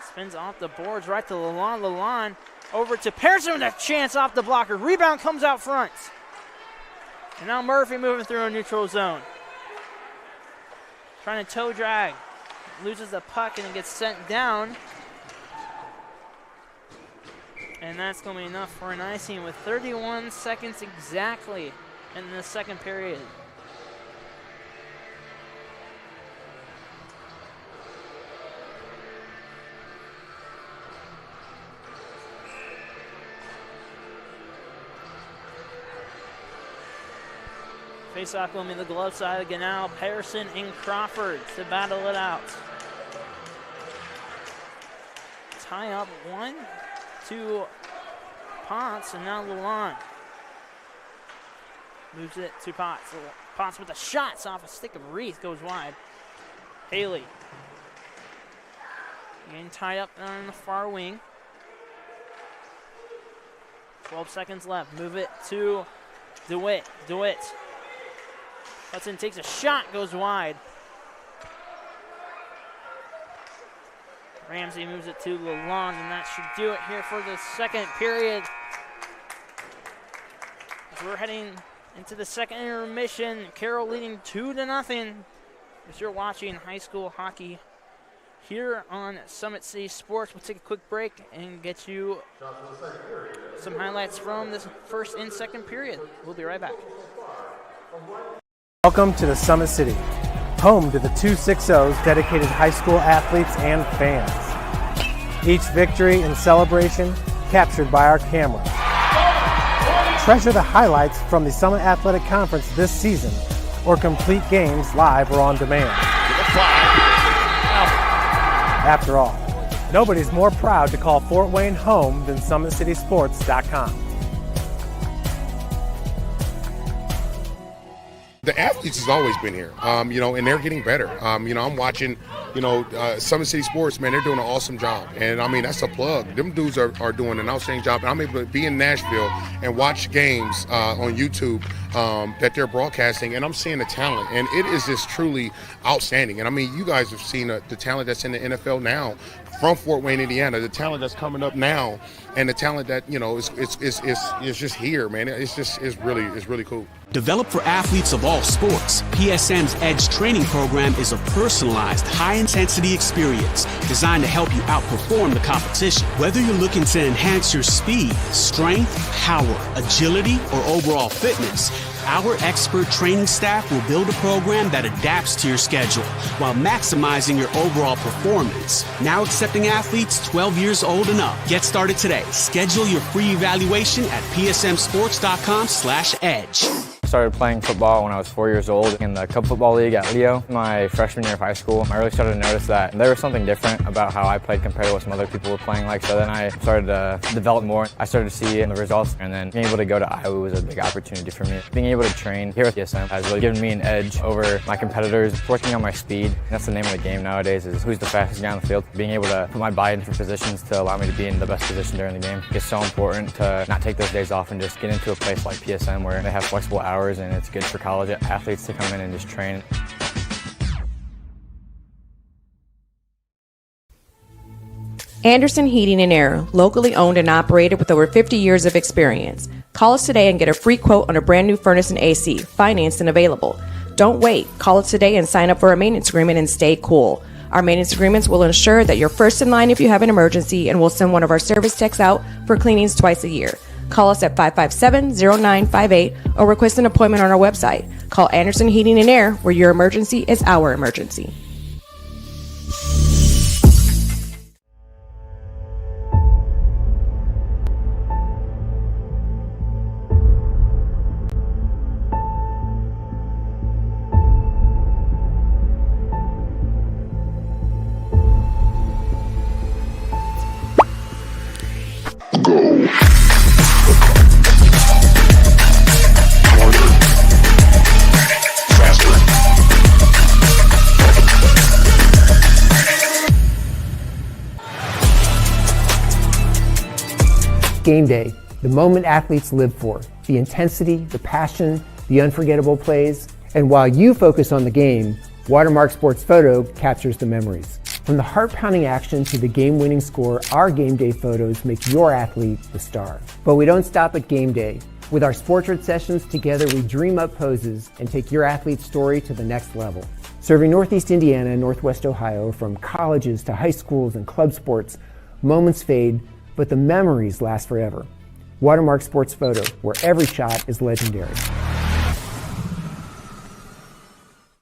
spins off the boards right to Lalonde. Lalonde over to Pearson with a chance off the blocker. Rebound comes out front. And now Murphy moving through a neutral zone. Trying to toe drag. Loses the puck and it gets sent down. And that's going to be enough for an icing with 31 seconds exactly in the second period. Face-off going to be the glove side again now. Pearson and Crawford to battle it out. Tie up 1 to Potts, and now Lalonde moves it to Potts. Potts with the shots off a stick of Reith goes wide. Haley getting tied up on the far wing. 12 seconds left. Move it to DeWitt. DeWitt Hudson takes a shot, goes wide. Ramsey moves it to Lalonde, and that should do it here for the second period. As we're heading into the second intermission, Carroll leading 2-0. If you're watching high school hockey here on Summit City Sports, we'll take a quick break and get you some highlights from this first and second period. We'll be right back. Welcome to the Summit City, home to the 260's dedicated high school athletes and fans. Each victory and celebration captured by our camera. Treasure the highlights from the Summit Athletic Conference this season, or complete games live or on demand. After all, nobody's more proud to call Fort Wayne home than SummitCitySports.com. The athletes has always been here, and they're getting better. I'm watching, Summit City Sports, man, they're doing an awesome job. And, that's a plug. Them dudes are doing an outstanding job. And I'm able to be in Nashville and watch games on YouTube that they're broadcasting, and I'm seeing the talent. And it is just truly outstanding. And, you guys have seen the talent that's in the NFL now from Fort Wayne, Indiana, the talent that's coming up now, and the talent that, is just here, man. It's really cool. Developed for athletes of all sports, PSM's Edge training program is a personalized, high-intensity experience designed to help you outperform the competition. Whether you're looking to enhance your speed, strength, power, agility, or overall fitness, our expert training staff will build a program that adapts to your schedule while maximizing your overall performance. Now accepting athletes 12 years old and up. Get started today. Schedule your free evaluation at psmsports.com/edge. started playing football when I was 4 years old in the Cub Football League at Leo. My freshman year of high school, I really started to notice that there was something different about how I played compared to what some other people were playing like. So then I started to develop more. I started to see the results, and then being able to go to Iowa was a big opportunity for me. Being able to train here at PSM has really given me an edge over my competitors, working on my speed. That's the name of the game nowadays, is who's the fastest guy on the field. Being able to put my body into positions to allow me to be in the best position during the game. It's so important to not take those days off and just get into a place like PSM where they have flexible hours, and it's good for college athletes to come in and just train. Anderson Heating and Air, locally owned and operated with over 50 years of experience. Call us today and get a free quote on a brand new furnace and AC, financed and available. Don't wait. Call us today and sign up for a maintenance agreement and stay cool. Our maintenance agreements will ensure that you're first in line if you have an emergency, and we'll send one of our service techs out for cleanings twice a year. Call us at 557-0958 or request an appointment on our website. Call Anderson Heating and Air, where your emergency is our emergency. Game day, the moment athletes live for, the intensity, the passion, the unforgettable plays. And while you focus on the game, Watermark Sports Photo captures the memories. From the heart-pounding action to the game-winning score, our game day photos make your athlete the star. But we don't stop at game day. With our Sportrait sessions, together we dream up poses and take your athlete's story to the next level. Serving Northeast Indiana and Northwest Ohio, from colleges to high schools and club sports, moments fade, but the memories last forever. Watermark Sports Photo, where every shot is legendary.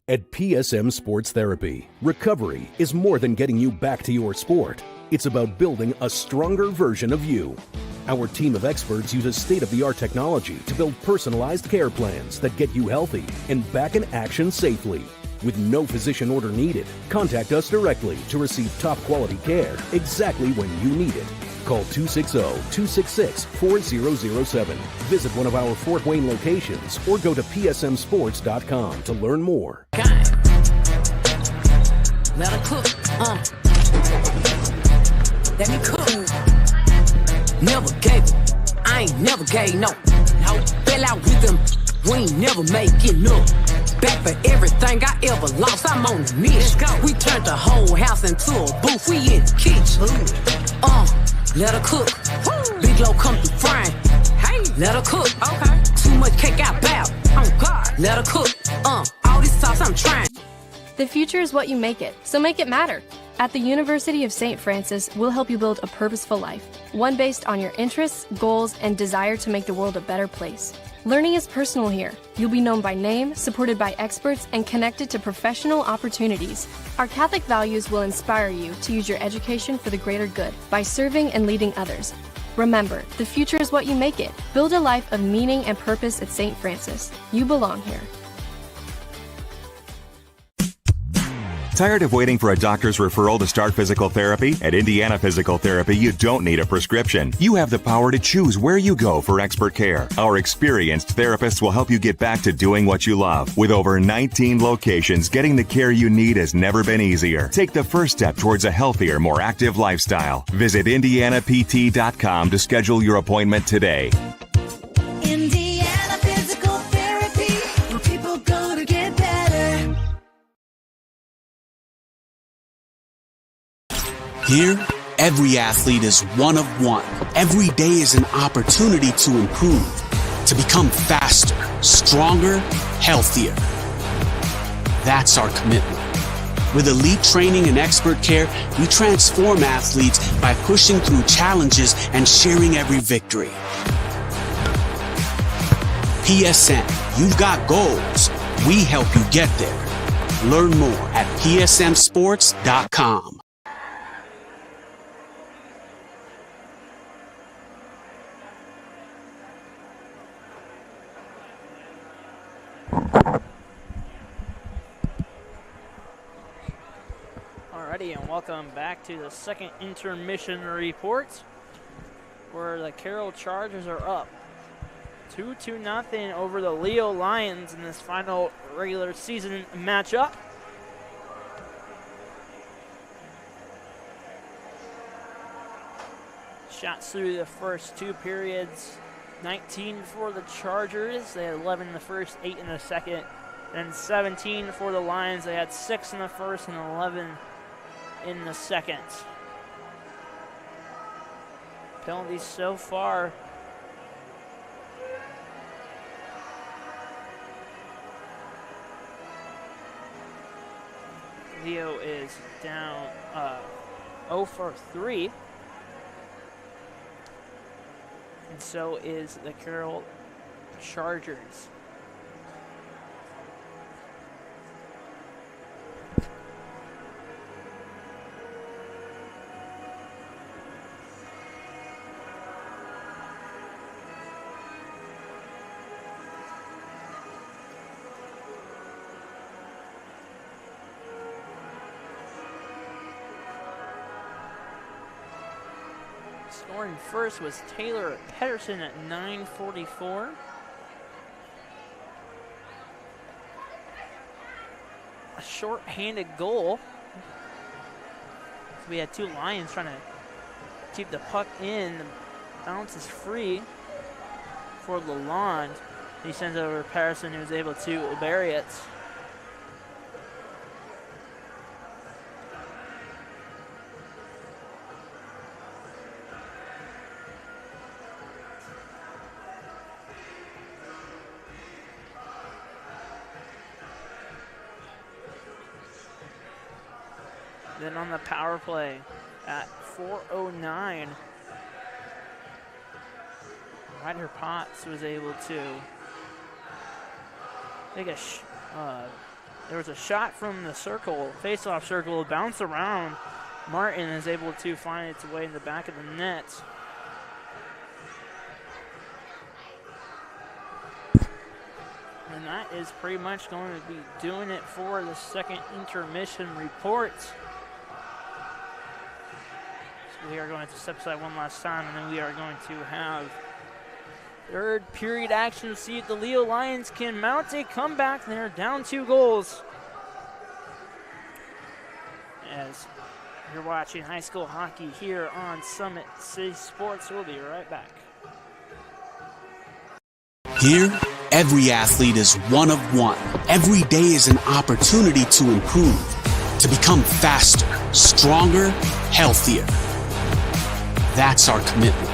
At PSM Sports Therapy, recovery is more than getting you back to your sport. It's about building a stronger version of you. Our team of experts uses state-of-the-art technology to build personalized care plans that get you healthy and back in action safely. With no physician order needed, contact us directly to receive top-quality care exactly when you need it. Call 260-266-4007. Visit one of our Fort Wayne locations or go to psmsports.com to learn more. Let her cook, let me cook. Never gave it, I ain't never gave no. Fell out with them, we ain't never make enough. Back for everything I ever lost, I'm on the mission. We turned the whole house into a booth, we in the kitchen. Let her cook. Big low come through frying. Hey, let her cook. Okay. Too much cake out bow. Oh God. Let her cook. All this sauce I'm trying. The future is what you make it, so make it matter. At the University of St. Francis, we'll help you build a purposeful life, one based on your interests, goals, and desire to make the world a better place. Learning is personal here. You'll be known by name, supported by experts, and connected to professional opportunities. Our Catholic values will inspire you to use your education for the greater good by serving and leading others. Remember, the future is what you make it. Build a life of meaning and purpose at St. Francis. You belong here. Tired of waiting for a doctor's referral to start physical therapy? At Indiana Physical Therapy, you don't need a prescription. You have the power to choose where you go for expert care. Our experienced therapists will help you get back to doing what you love. With over 19 locations, getting the care you need has never been easier. Take the first step towards a healthier, more active lifestyle. Visit IndianaPT.com to schedule your appointment today. Indiana Physical Therapy, where people go to get better. Here, every athlete is one of one. Every day is an opportunity to improve, to become faster, stronger, healthier. That's our commitment. With elite training and expert care, we transform athletes by pushing through challenges and sharing every victory. PSN, you've got goals. We help you get there. Learn more at psmsports.com. Alrighty, and welcome back to the second intermission report, where the Carroll Chargers are up 2-0 over the Leo Lions in this final regular season matchup. Shots through the first two periods, 19 for the Chargers. They had 11 in the first, 8 in the second, and 17 for the Lions. They had 6 in the first and 11 in the second. Penalties so far. Leo is down 0 for 3. And so is the Carroll Chargers. Scoring first was Taylor Pedersen at 9:44. A short-handed goal. So we had two Lions trying to keep the puck in. The bounce is free for Lalonde. He sends it over to Pedersen, who's able to bury it. Then on the power play at 4:09, Ryder Potts was able to take there was a shot from the circle, face-off circle, bounce around. Martin is able to find its way in the back of the net. And that is pretty much going to be doing it for the second intermission report. We are going to step aside one last time, and then we are going to have third period action to see if the Leo Lions can mount a comeback. They're down 2 goals. As you're watching high school hockey here on Summit City Sports, we'll be right back. Here, every athlete is one of one. Every day is an opportunity to improve, to become faster, stronger, healthier. That's our commitment.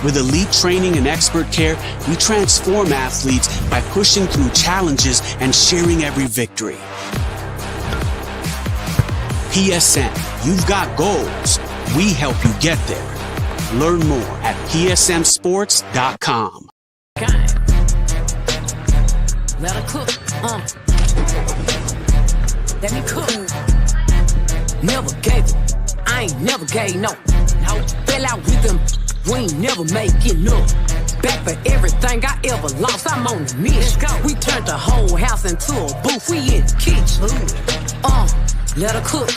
With elite training and expert care, we transform athletes by pushing through challenges and sharing every victory. PSN, you've got goals. We help you get there. Learn more at psmsports.com. Let her cook, let me cook. Never gave it. I ain't never gave no. Fell out with them. We ain't never make it up. Back for everything I ever lost. I'm on the mission. We turned the whole house into a booth. We in the kitchen. Let her cook.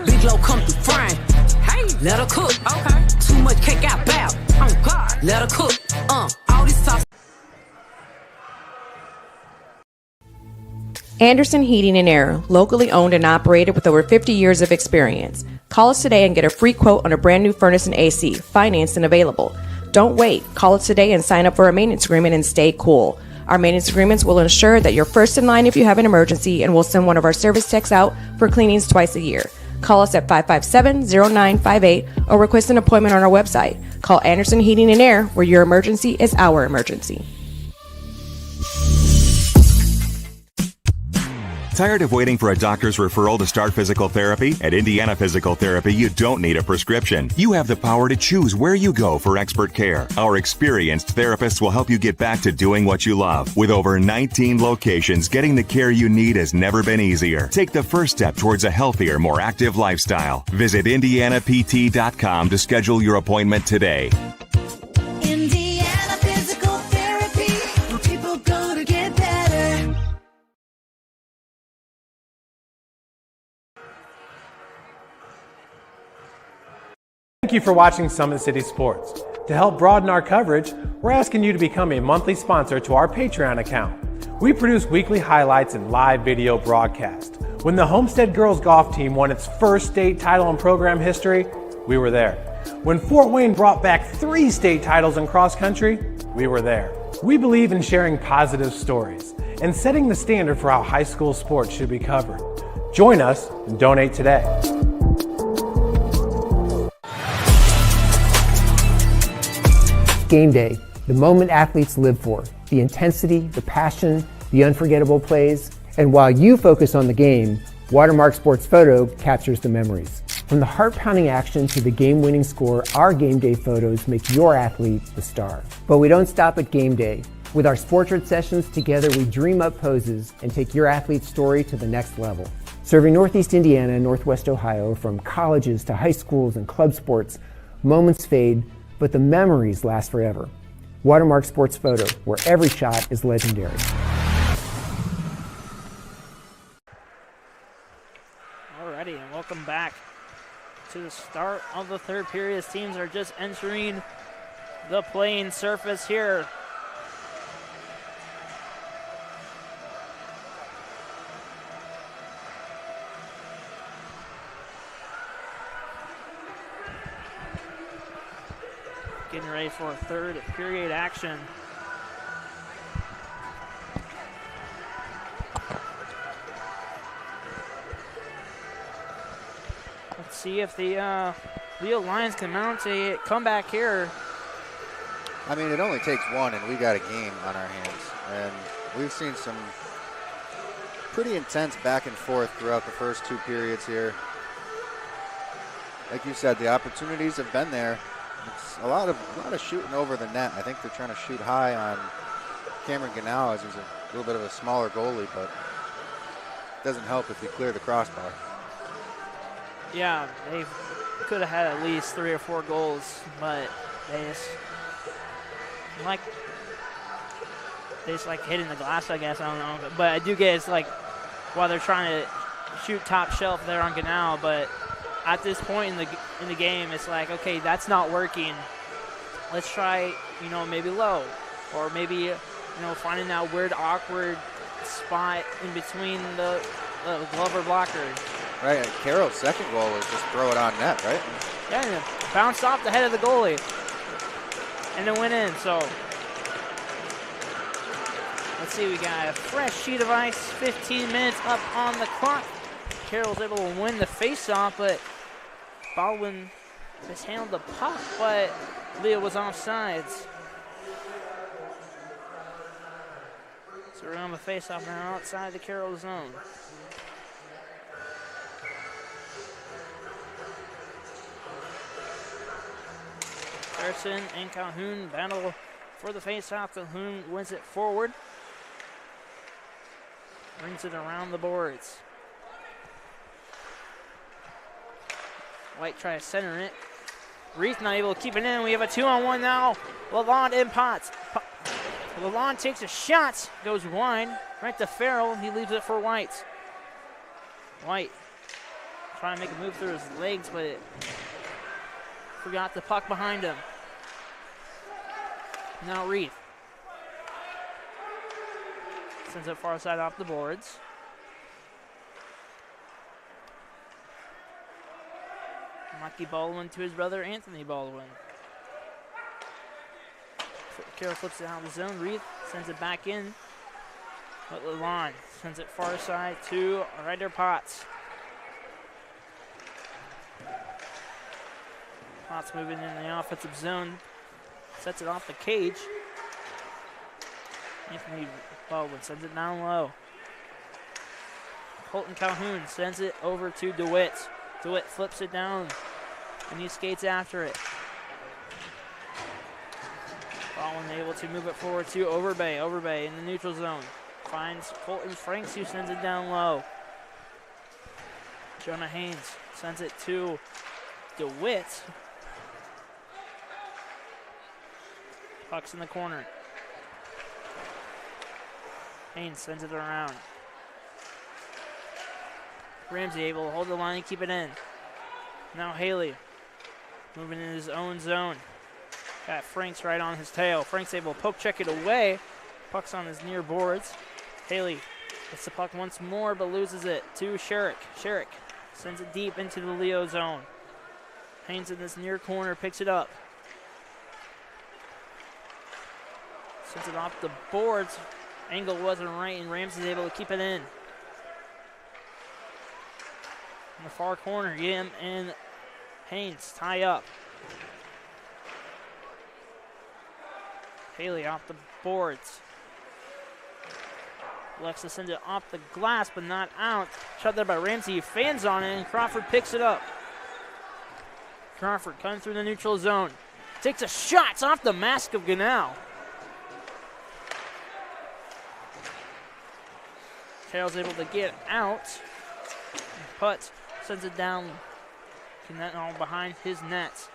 Big low come through frying. Hey, let her cook. Okay. Too much cake out bow. Oh God. Let her cook. All this sauce. Anderson Heating and Air, locally owned and operated with over 50 years of experience. Call us today and get a free quote on a brand new furnace and AC, financed and available. Don't wait. Call us today and sign up for a maintenance agreement and stay cool. Our maintenance agreements will ensure that you're first in line if you have an emergency, and we'll send one of our service techs out for cleanings twice a year. Call us at 557-0958 or request an appointment on our website. Call Anderson Heating and Air, where your emergency is our emergency. Tired of waiting for a doctor's referral to start physical therapy? At Indiana Physical Therapy, you don't need a prescription. You have the power to choose where you go for expert care. Our experienced therapists will help you get back to doing what you love. With over 19 locations, getting the care you need has never been easier. Take the first step towards a healthier, more active lifestyle. Visit IndianaPT.com to schedule your appointment today. Indiana Physical Therapy, where people go to get better. Thank you for watching Summit City Sports. To help broaden our coverage, we're asking you to become a monthly sponsor to our Patreon account. We produce weekly highlights and live video broadcast. When the Homestead girls golf team won its first state title in program history, we were there. When Fort Wayne brought back 3 state titles in cross country, we were there. We believe in sharing positive stories and setting the standard for how high school sports should be covered. Join us and donate today. Game day, the moment athletes live for, the intensity, the passion, the unforgettable plays. And while you focus on the game, Watermark Sports Photo captures the memories. From the heart-pounding action to the game-winning score, our game day photos make your athlete the star. But we don't stop at game day. With our Sportrait sessions, together we dream up poses and take your athlete's story to the next level. Serving Northeast Indiana and Northwest Ohio, from colleges to high schools and club sports, moments fade, but the memories last forever. Watermark Sports Photo, where every shot is legendary. Alrighty, and welcome back to the start of the third period. As teams are just entering the playing surface here. Getting ready for a third period action. Let's see if the Leo Lions can mount a comeback here. I mean, it only takes one, and we got a game on our hands. And we've seen some pretty intense back and forth throughout the first 2 periods here. Like you said, the opportunities have been there. It's a lot of shooting over the net. I think they're trying to shoot high on Cameron Ganal, as he's a little bit of a smaller goalie, but it doesn't help if you clear the crossbar. Yeah, they could have had at least 3 or 4 goals, but they just like hitting the glass, I guess. I don't know, but I do get it's like while they're trying to shoot top shelf there on Ganal, but at this point in the game, it's like, okay, that's not working. Let's try, maybe low, or maybe, finding that weird, awkward spot in between the glove or blocker. Right, Carroll's second goal was just throw it on net, right? Yeah, and it bounced off the head of the goalie, and it went in. So let's see, we got a fresh sheet of ice, 15 minutes up on the clock. Carroll's able to win the face-off, but Baldwin mishandled the puck, but Leo was offsides. So we're on the face-off now outside the Carroll zone. Harrison and Calhoun battle for the face-off. Calhoun wins it forward. Brings it around the boards. White tries to center it. Reith not able to keep it in. We have a 2-on-1 now. Lalonde and Potts. Lalonde takes a shot. Goes wide. Right to Farrell. He leaves it for White. White trying to make a move through his legs, but it forgot the puck behind him. Now Reith. Sends it far side off the boards. Mikey Baldwin to his brother Anthony Baldwin. Carroll flips it out of the zone. Reith sends it back in. But Lalonde sends it far side to Ryder Potts. Potts moving in the offensive zone. Sets it off the cage. Anthony Baldwin sends it down low. Colton Calhoun sends it over to DeWitt. DeWitt flips it down, and he skates after it. Baldwin able to move it forward to Overbay. Overbay in the neutral zone. Finds Colton Franks, who sends it down low. Jonah Haynes sends it to DeWitt. Puck's in the corner. Haynes sends it around. Ramsey able to hold the line and keep it in. Now Haley moving in his own zone. Got Franks right on his tail. Franks able to poke check it away. Puck's on his near boards. Haley gets the puck once more, but loses it to Sherrick. Sherrick sends it deep into the Leo zone. Haynes in this near corner, picks it up. Sends it off the boards. Angle wasn't right, and Ramsey's able to keep it in. In the far corner, Yim and Haynes tie up. Haley off the boards. Alexa sends it off the glass, but not out. Shot there by Ramsey. He fans on it, and Crawford picks it up. Crawford coming through the neutral zone. Takes a shot. It's off the mask of Ganal. Carroll's able to get out. Putt sends it down. Ganal behind his net.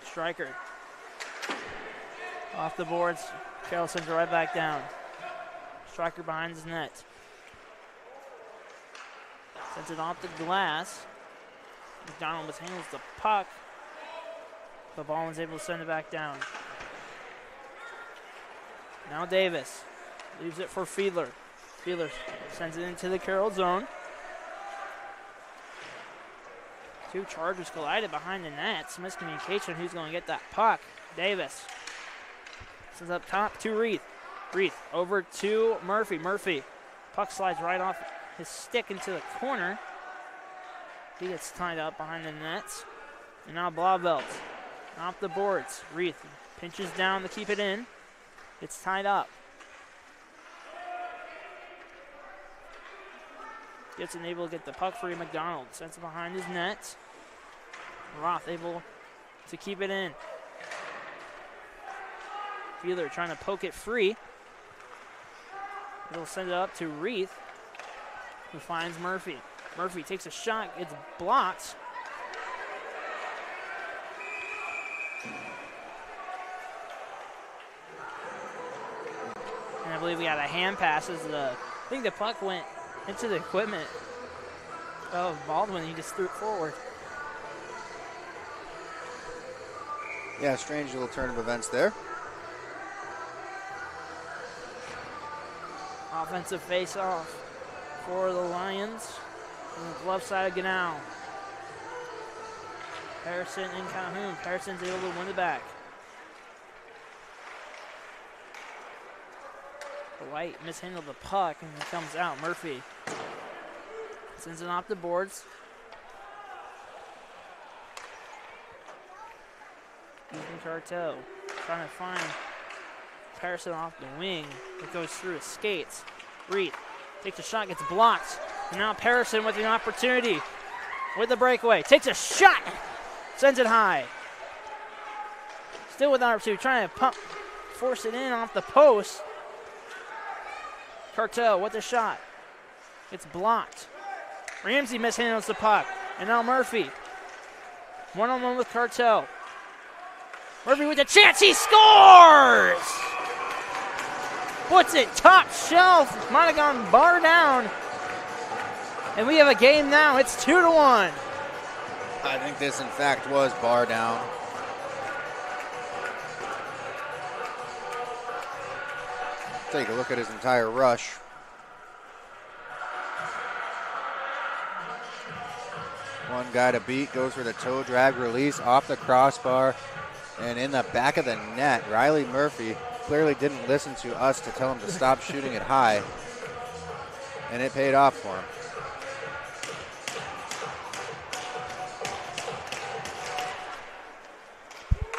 Striker. Off the boards. Carroll sends it right back down. Striker behind his net. Sends it off the glass. McDonald mishandles the puck. But Baldwin's able to send it back down. Now Davis. Leaves it for Fiedler. Fiedler sends it into the Carroll zone. Two Chargers collided behind the net. Some miscommunication. Who's going to get that puck? Davis. This is up top to Reith. Reith over to Murphy. Murphy. Puck slides right off his stick into the corner. He gets tied up behind the nets. And now Blauvelt off the boards. Reith pinches down to keep it in. It's tied up. Gets able to get the puck free. McDonald sends it behind his net. Roth able to keep it in. Fiedler trying to poke it free. It'll send it up to Reith, who finds Murphy. Murphy takes a shot. It's blocked. And I believe we got a hand pass as I think the puck went into the equipment of Baldwin. He just threw it forward. Yeah, strange little turn of events there. Offensive face-off for the Lions on the left side of Ganal. Harrison and Calhoun. Harrison's able to win it back. White mishandled the puck and it comes out. Murphy sends it off the boards. Ethan Cartel trying to find Harrison off the wing. It goes through his skates. Reed takes a shot, gets blocked. And now Harrison with an opportunity with the breakaway. Takes a shot, sends it high. Still with an opportunity, trying to force it in off the post. Cartel with the shot. It's blocked. Ramsey mishandles the puck. And now Murphy. One-on-one with Cartel. Murphy with a chance. He scores! Puts it top shelf. Might have gone bar down. And we have a game now. It's 2-1. I think this, in fact, was bar down. Take a look at his entire rush. One guy to beat, goes for the toe drag release off the crossbar and in the back of the net. Riley Murphy clearly didn't listen to us to tell him to stop shooting it high, and it paid off for him.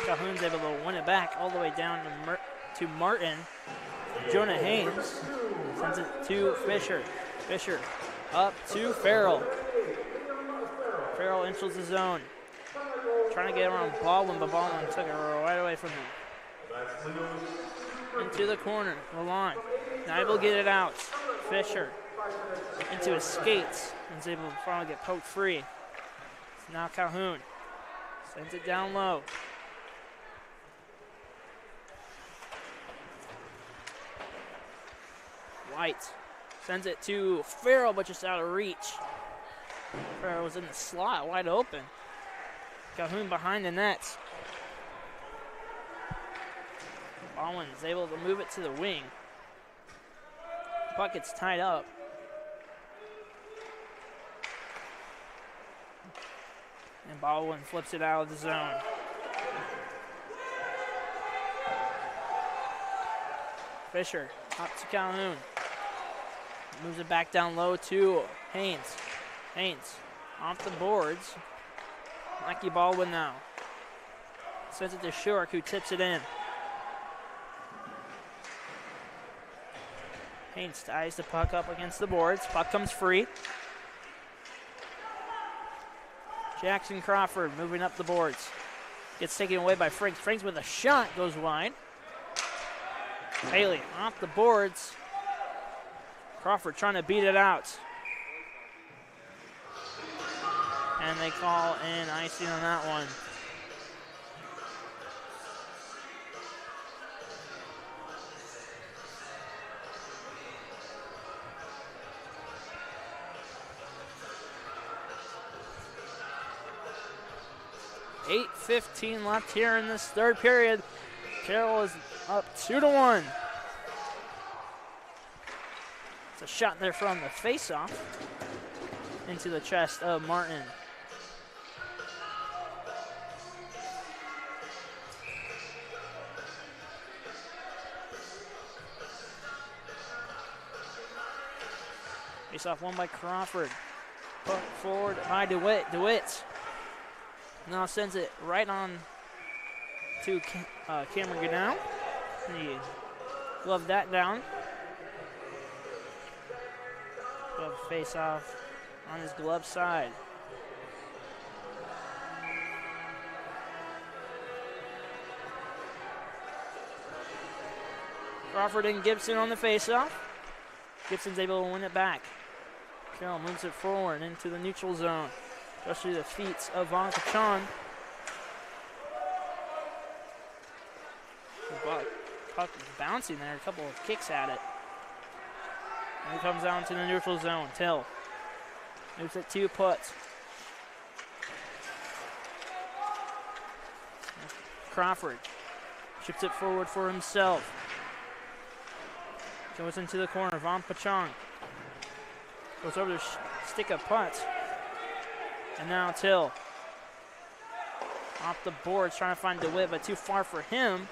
Calhoun's able to win it back all the way down to Martin. Jonah Haynes sends it to Fisher. Fisher up to Farrell. Farrell enters the zone. Trying to get around Baldwin, but Baldwin took it right away from him. Into the corner, Lalonde. Now able to get it out. Fisher into his skates and is able to finally get poked free. So now Calhoun sends it down low. White sends it to Farrell, but just out of reach. Farrell was in the slot, wide open. Calhoun behind the net. Baldwin is able to move it to the wing. Puck gets tied up. And Baldwin flips it out of the zone. Fisher up to Calhoun. Moves it back down low to Haynes. Haynes off the boards. Mikey Baldwin now. Sends it to Shurk, who tips it in. Haynes ties the puck up against the boards. Puck comes free. Jackson Crawford moving up the boards. Gets taken away by Franks. Franks with a shot goes wide. Haley off the boards. Crawford trying to beat it out. And they call in icing on that one. .8:15 left here in this third period. Carroll is up 2-1. It's a shot there from the faceoff into the chest of Martin. Faceoff won by Crawford. Put forward by DeWitt. DeWitt now sends it right on to Cameron Goodell. He gloved that down. Glove face off on his glove side. Crawford and Gibson on the face-off. Gibson's able to win it back. Carroll moves it forward into the neutral zone. Goes through the feet of Von Pachon. The puck is bouncing there, a couple of kicks at it. And he comes down to the neutral zone. Till moves it to Putz. Crawford ships it forward for himself. Goes into the corner. Von Pachon goes over to stick a Putz. And now Till off the boards trying to find DeWitt, but too far for him.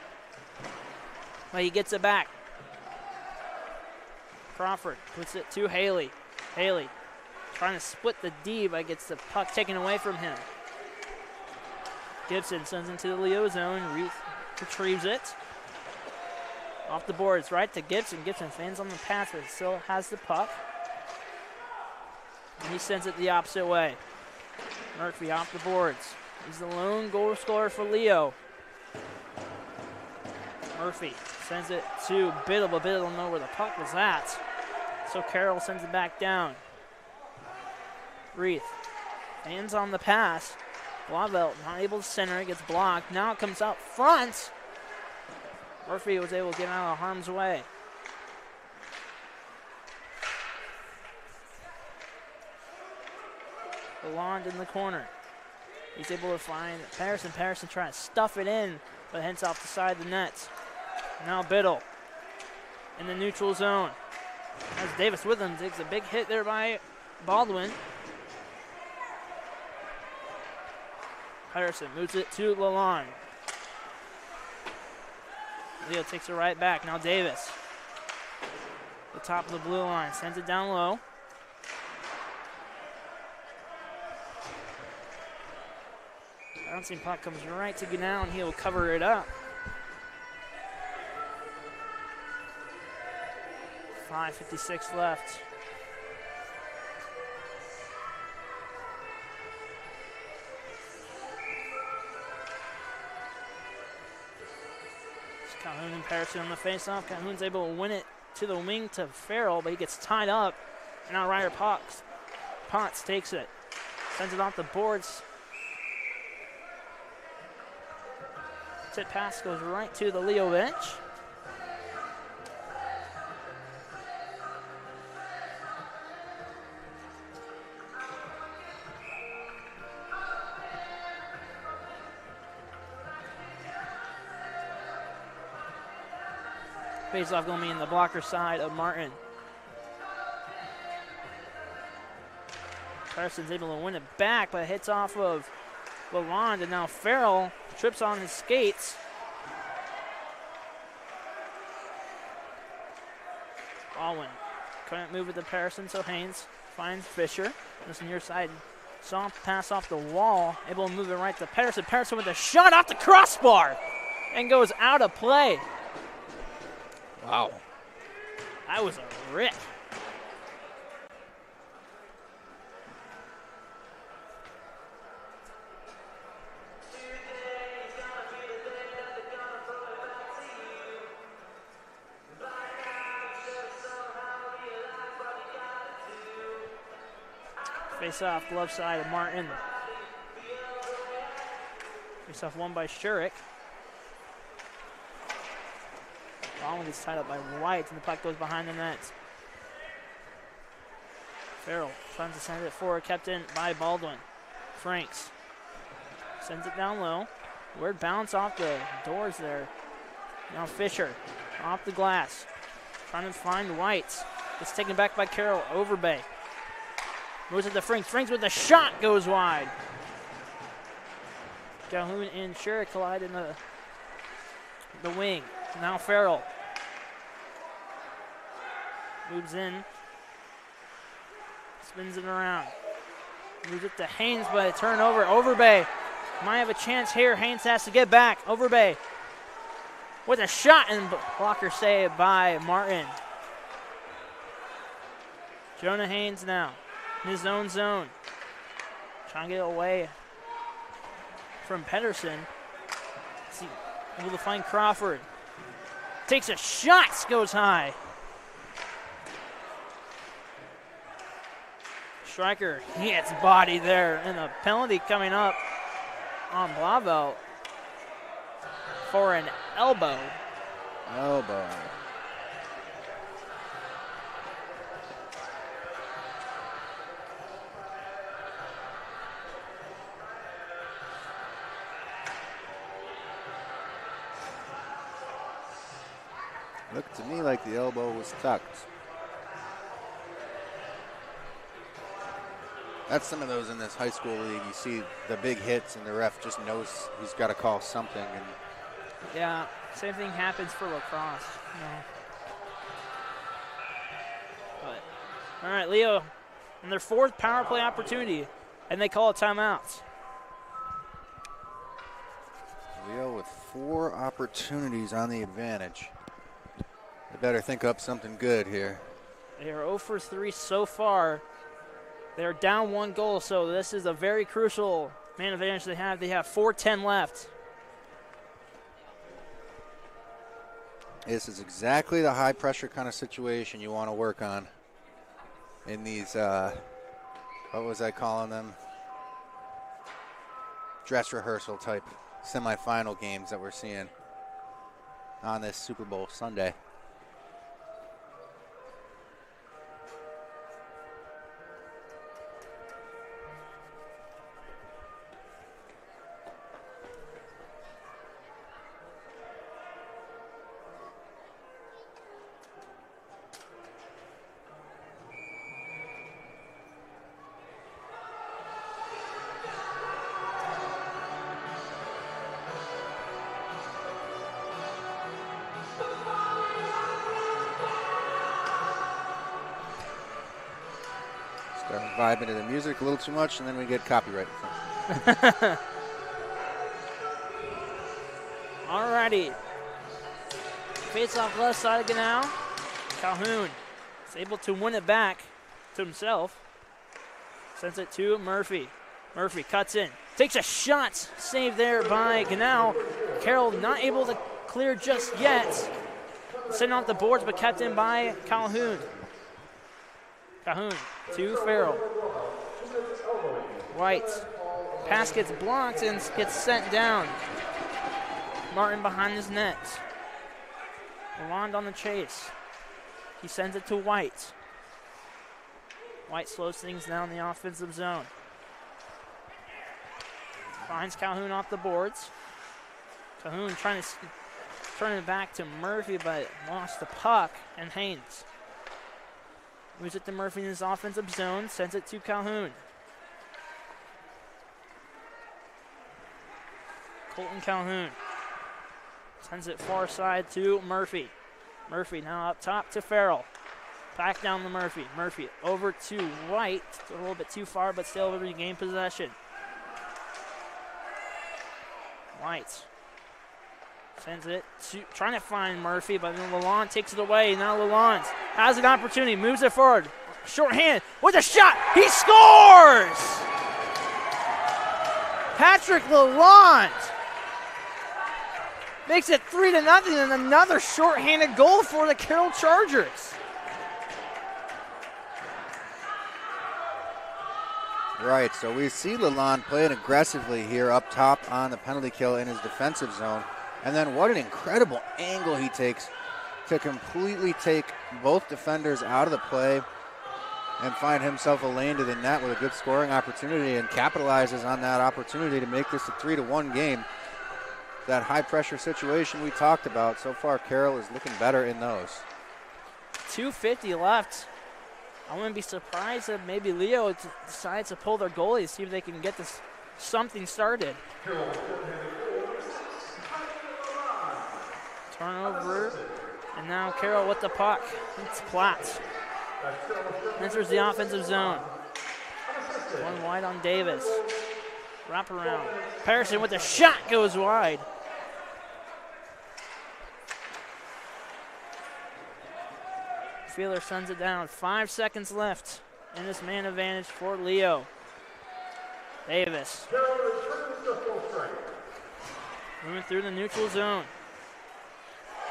But he gets it back. Crawford puts it to Haley. Haley trying to split the D, but gets the puck taken away from him. Gibson sends into the Leo zone. Reith retrieves it. Off the boards, right to Gibson. Gibson fans on the pass, but still has the puck. And he sends it the opposite way. Murphy off the boards. He's the lone goal scorer for Leo. Murphy sends it to Biddle, but Biddle don't know where the puck was at. So Carroll sends it back down. Reith hands on the pass. Blauvelt not able to center it, gets blocked. Now it comes out front. Murphy was able to get out of harm's way. Lalonde in the corner. He's able to find Patterson. Patterson trying to stuff it in, but hits off the side of the net. Now Biddle in the neutral zone. As Davis with him, takes a big hit there by Baldwin. Patterson moves it to Lalonde. Leo takes it right back. Now Davis. The top of the blue line. Sends it down low. Bouncing puck comes right to Goodell, and he'll cover it up. 5:56 left. Calhoun and Patterson on the faceoff. Calhoun's able to win it to the wing to Farrell, but he gets tied up. And now Ryder Potts takes it. Sends it off the boards. Tip pass goes right to the Leo bench. Face-off going to be in the blocker side of Martin. Carson's able to win it back, but it hits off of Lalonde, and now Farrell trips on his skates. Baldwin couldn't move with the Patterson, so Haynes finds Fisher. This near side soft pass off the wall, able to move it right to Patterson. Patterson with a shot off the crossbar and goes out of play. Wow. That was a rip. Face-off, glove side of Martin. Face-off won by Shurik. Baldwin gets tied up by White, and the puck goes behind the net. Farrell trying to send it forward, kept in by Baldwin. Franks sends it down low. Weird bounce off the doors there. Now Fisher off the glass, trying to find White. It's taken back by Carroll. Overbay moves it to Franks. Franks with a shot goes wide. Calhoun and Shurik collide in the wing. Now Farrell moves in, spins it around, moves it to Haynes, but a turnover. Overbay might have a chance here. Haynes has to get back. Overbay with a shot, and blocker saved by Martin. Jonah Haynes now in his own zone, trying to get away from Pedersen. Able to find Crawford. Takes a shot, goes high. Stryker hits body there, and a penalty coming up on Blavel for an elbow. Elbow. Looked to me like the elbow was tucked. That's some of those in this high school league. You see the big hits, and the ref just knows he's got to call something. And yeah, same thing happens for lacrosse. But all right, Leo, in their fourth power play opportunity, and they call a timeout. Leo with 4 opportunities on the advantage. They better think up something good here. They are 0 for 3 so far. They're down 1 goal, so this is a very crucial man advantage they have. They have 4:10 left. This is exactly the high pressure kind of situation you want to work on in these, what was I calling them? Dress rehearsal type semifinal games that we're seeing on this Super Bowl Sunday. Vibing to the music a little too much, and then we get copyright. Alrighty. Face off left side again now. Calhoun is able to win it back to himself. Sends it to Murphy. Murphy cuts in. Takes a shot. Saved there by Ganau. Carroll not able to clear just yet. Sitting off the boards, but kept in by Calhoun. Calhoun to Farrell. White. Pass gets blocked and gets sent down. Martin behind his net. Lalonde on the chase. He sends it to White. White slows things down in the offensive zone. Finds Calhoun off the boards. Calhoun trying to Turning it back to Murphy, but lost the puck, and Haynes moves it to Murphy in his offensive zone, sends it to Calhoun. Colton Calhoun sends it far side to Murphy. Murphy now up top to Farrell. Back down to Murphy. Murphy over to White. A little bit too far, but still able to regain possession. White sends it to, trying to find Murphy, but then Lalonde takes it away. Now Lalonde has an opportunity, moves it forward. Shorthand with a shot. He scores! Patrick Lalonde makes it 3-0, and another shorthanded goal for the Carroll Chargers. Right, so we see Lalonde playing aggressively here up top on the penalty kill in his defensive zone. And then what an incredible angle he takes to completely take both defenders out of the play and find himself a lane to the net with a good scoring opportunity, and capitalizes on that opportunity to make this a 3-1 game. That high-pressure situation we talked about. So far, Carroll is looking better in those. 2:50 left. I wouldn't be surprised if maybe Leo decides to pull their goalie, see if they can get this something started. Turnover, and now Carroll with the puck. It's Platt. Enters the offensive zone. One wide on Davis. Wrap around. Patterson with a shot goes wide. Feeler sends it down. 5 seconds left in this man advantage for Leo. Davis. Moving through the neutral zone.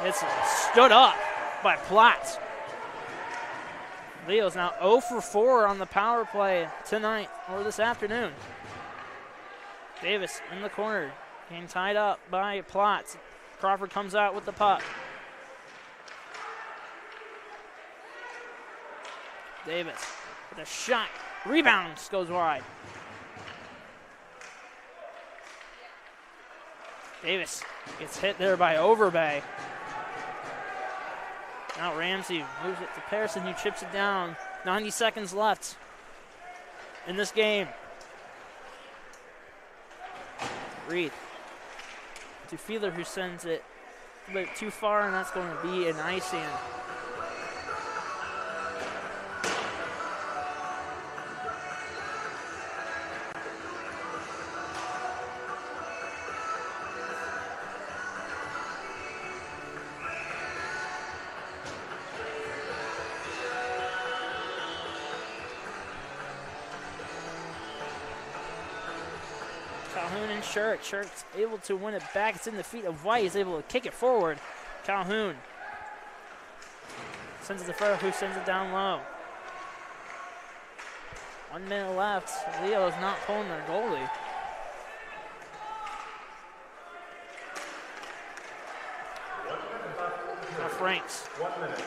It's stood up by Platt. Leo's now 0 for 4 on the power play tonight or this afternoon. Davis in the corner, getting tied up by Platt. Crawford comes out with the puck. Davis with a shot. Rebound goes wide. Davis gets hit there by Overbay. Now Ramsey moves it to Pearson, who chips it down. 90 seconds left in this game. Reed to Feeler, who sends it a bit too far, and that's going to be an icing. Calhoun and Shirk. Shirk's able to win it back. It's in the feet of White. He's able to kick it forward. Calhoun sends it to Farrell, who sends it down low. 1 minute left. Leo is not pulling their goalie. Now Franks. 1 minute.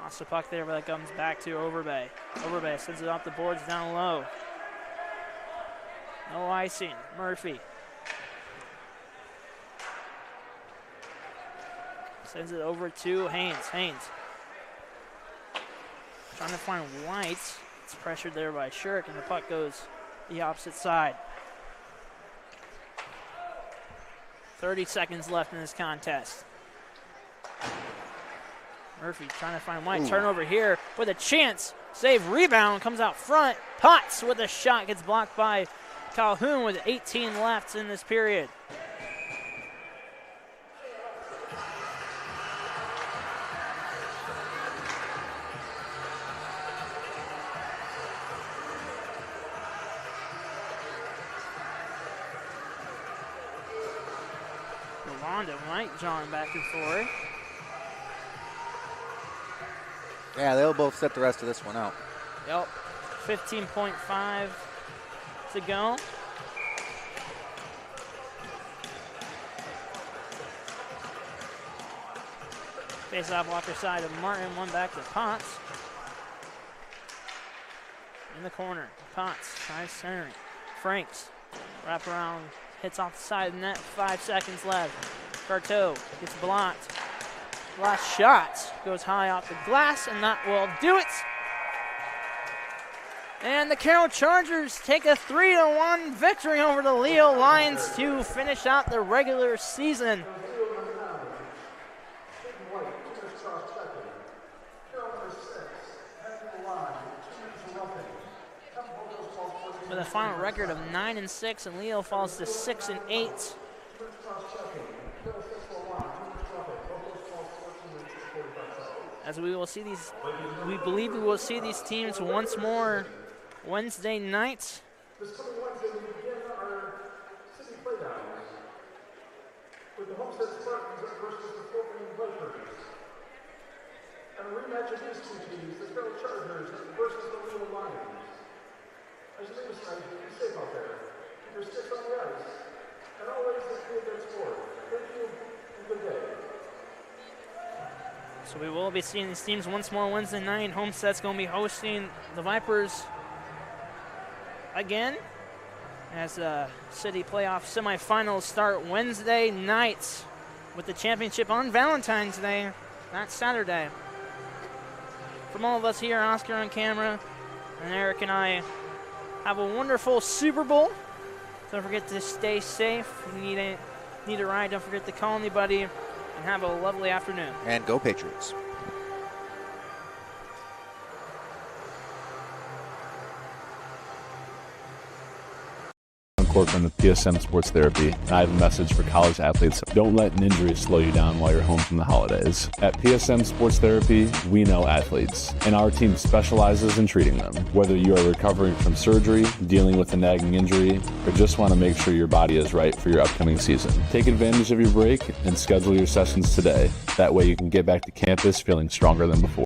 Lost the puck there, but it comes back to Overbay. Overbay sends it off the boards down low. No icing. Murphy sends it over to Haynes. Haynes trying to find White. It's pressured there by Shirk, and the puck goes the opposite side. 30 seconds left in this contest. Murphy trying to find White. Turnover here with a chance. Save, rebound, comes out front. Potts with a shot, gets blocked by Calhoun with 18 left in this period. Rolando White drawing back and forth. Yeah, they'll both set the rest of this one out. Yep, 15.5 to go. Face off Walker side of Martin, one back to Potts. In the corner, Potts tries centering. Franks, wrap around hits off the side of the net. 5 seconds left. Carteau gets blocked. Last shot goes high off the glass, and that will do it. And the Carroll Chargers take a 3-1 victory over the Leo Lions to finish out the regular season. With a final record of 9-6, and Leo falls to 6-8. As we will see these, we believe we will see these teams once more Wednesday night. This coming Wednesday, we begin our city playdowns with the Homestead Spartans versus the Fort Wayne Vipers. And a rematch of these two teams, the Carroll Chargers versus the Leo Lions. As you leave us tonight, be safe out there. Keep your sticks on the ice. And always let's be a good sport. Thank you and good day. So we will be seeing these teams once more Wednesday night. Homestead's going to be hosting the Vipers again as the city playoff semifinals start Wednesday night with the championship on Valentine's Day, not Saturday. From all of us here, Oscar on camera, and Eric and I, have a wonderful Super Bowl. Don't forget to stay safe. If you need a ride, don't forget to call anybody, and have a lovely afternoon. And go Patriots. From the PSM Sports Therapy, and I have a message for college athletes. Don't let an injury slow you down while you're home from the holidays. At PSM Sports Therapy, we know athletes, and our team specializes in treating them. Whether you are recovering from surgery, dealing with a nagging injury, or just want to make sure your body is right for your upcoming season, take advantage of your break and schedule your sessions today. That way you can get back to campus feeling stronger than before.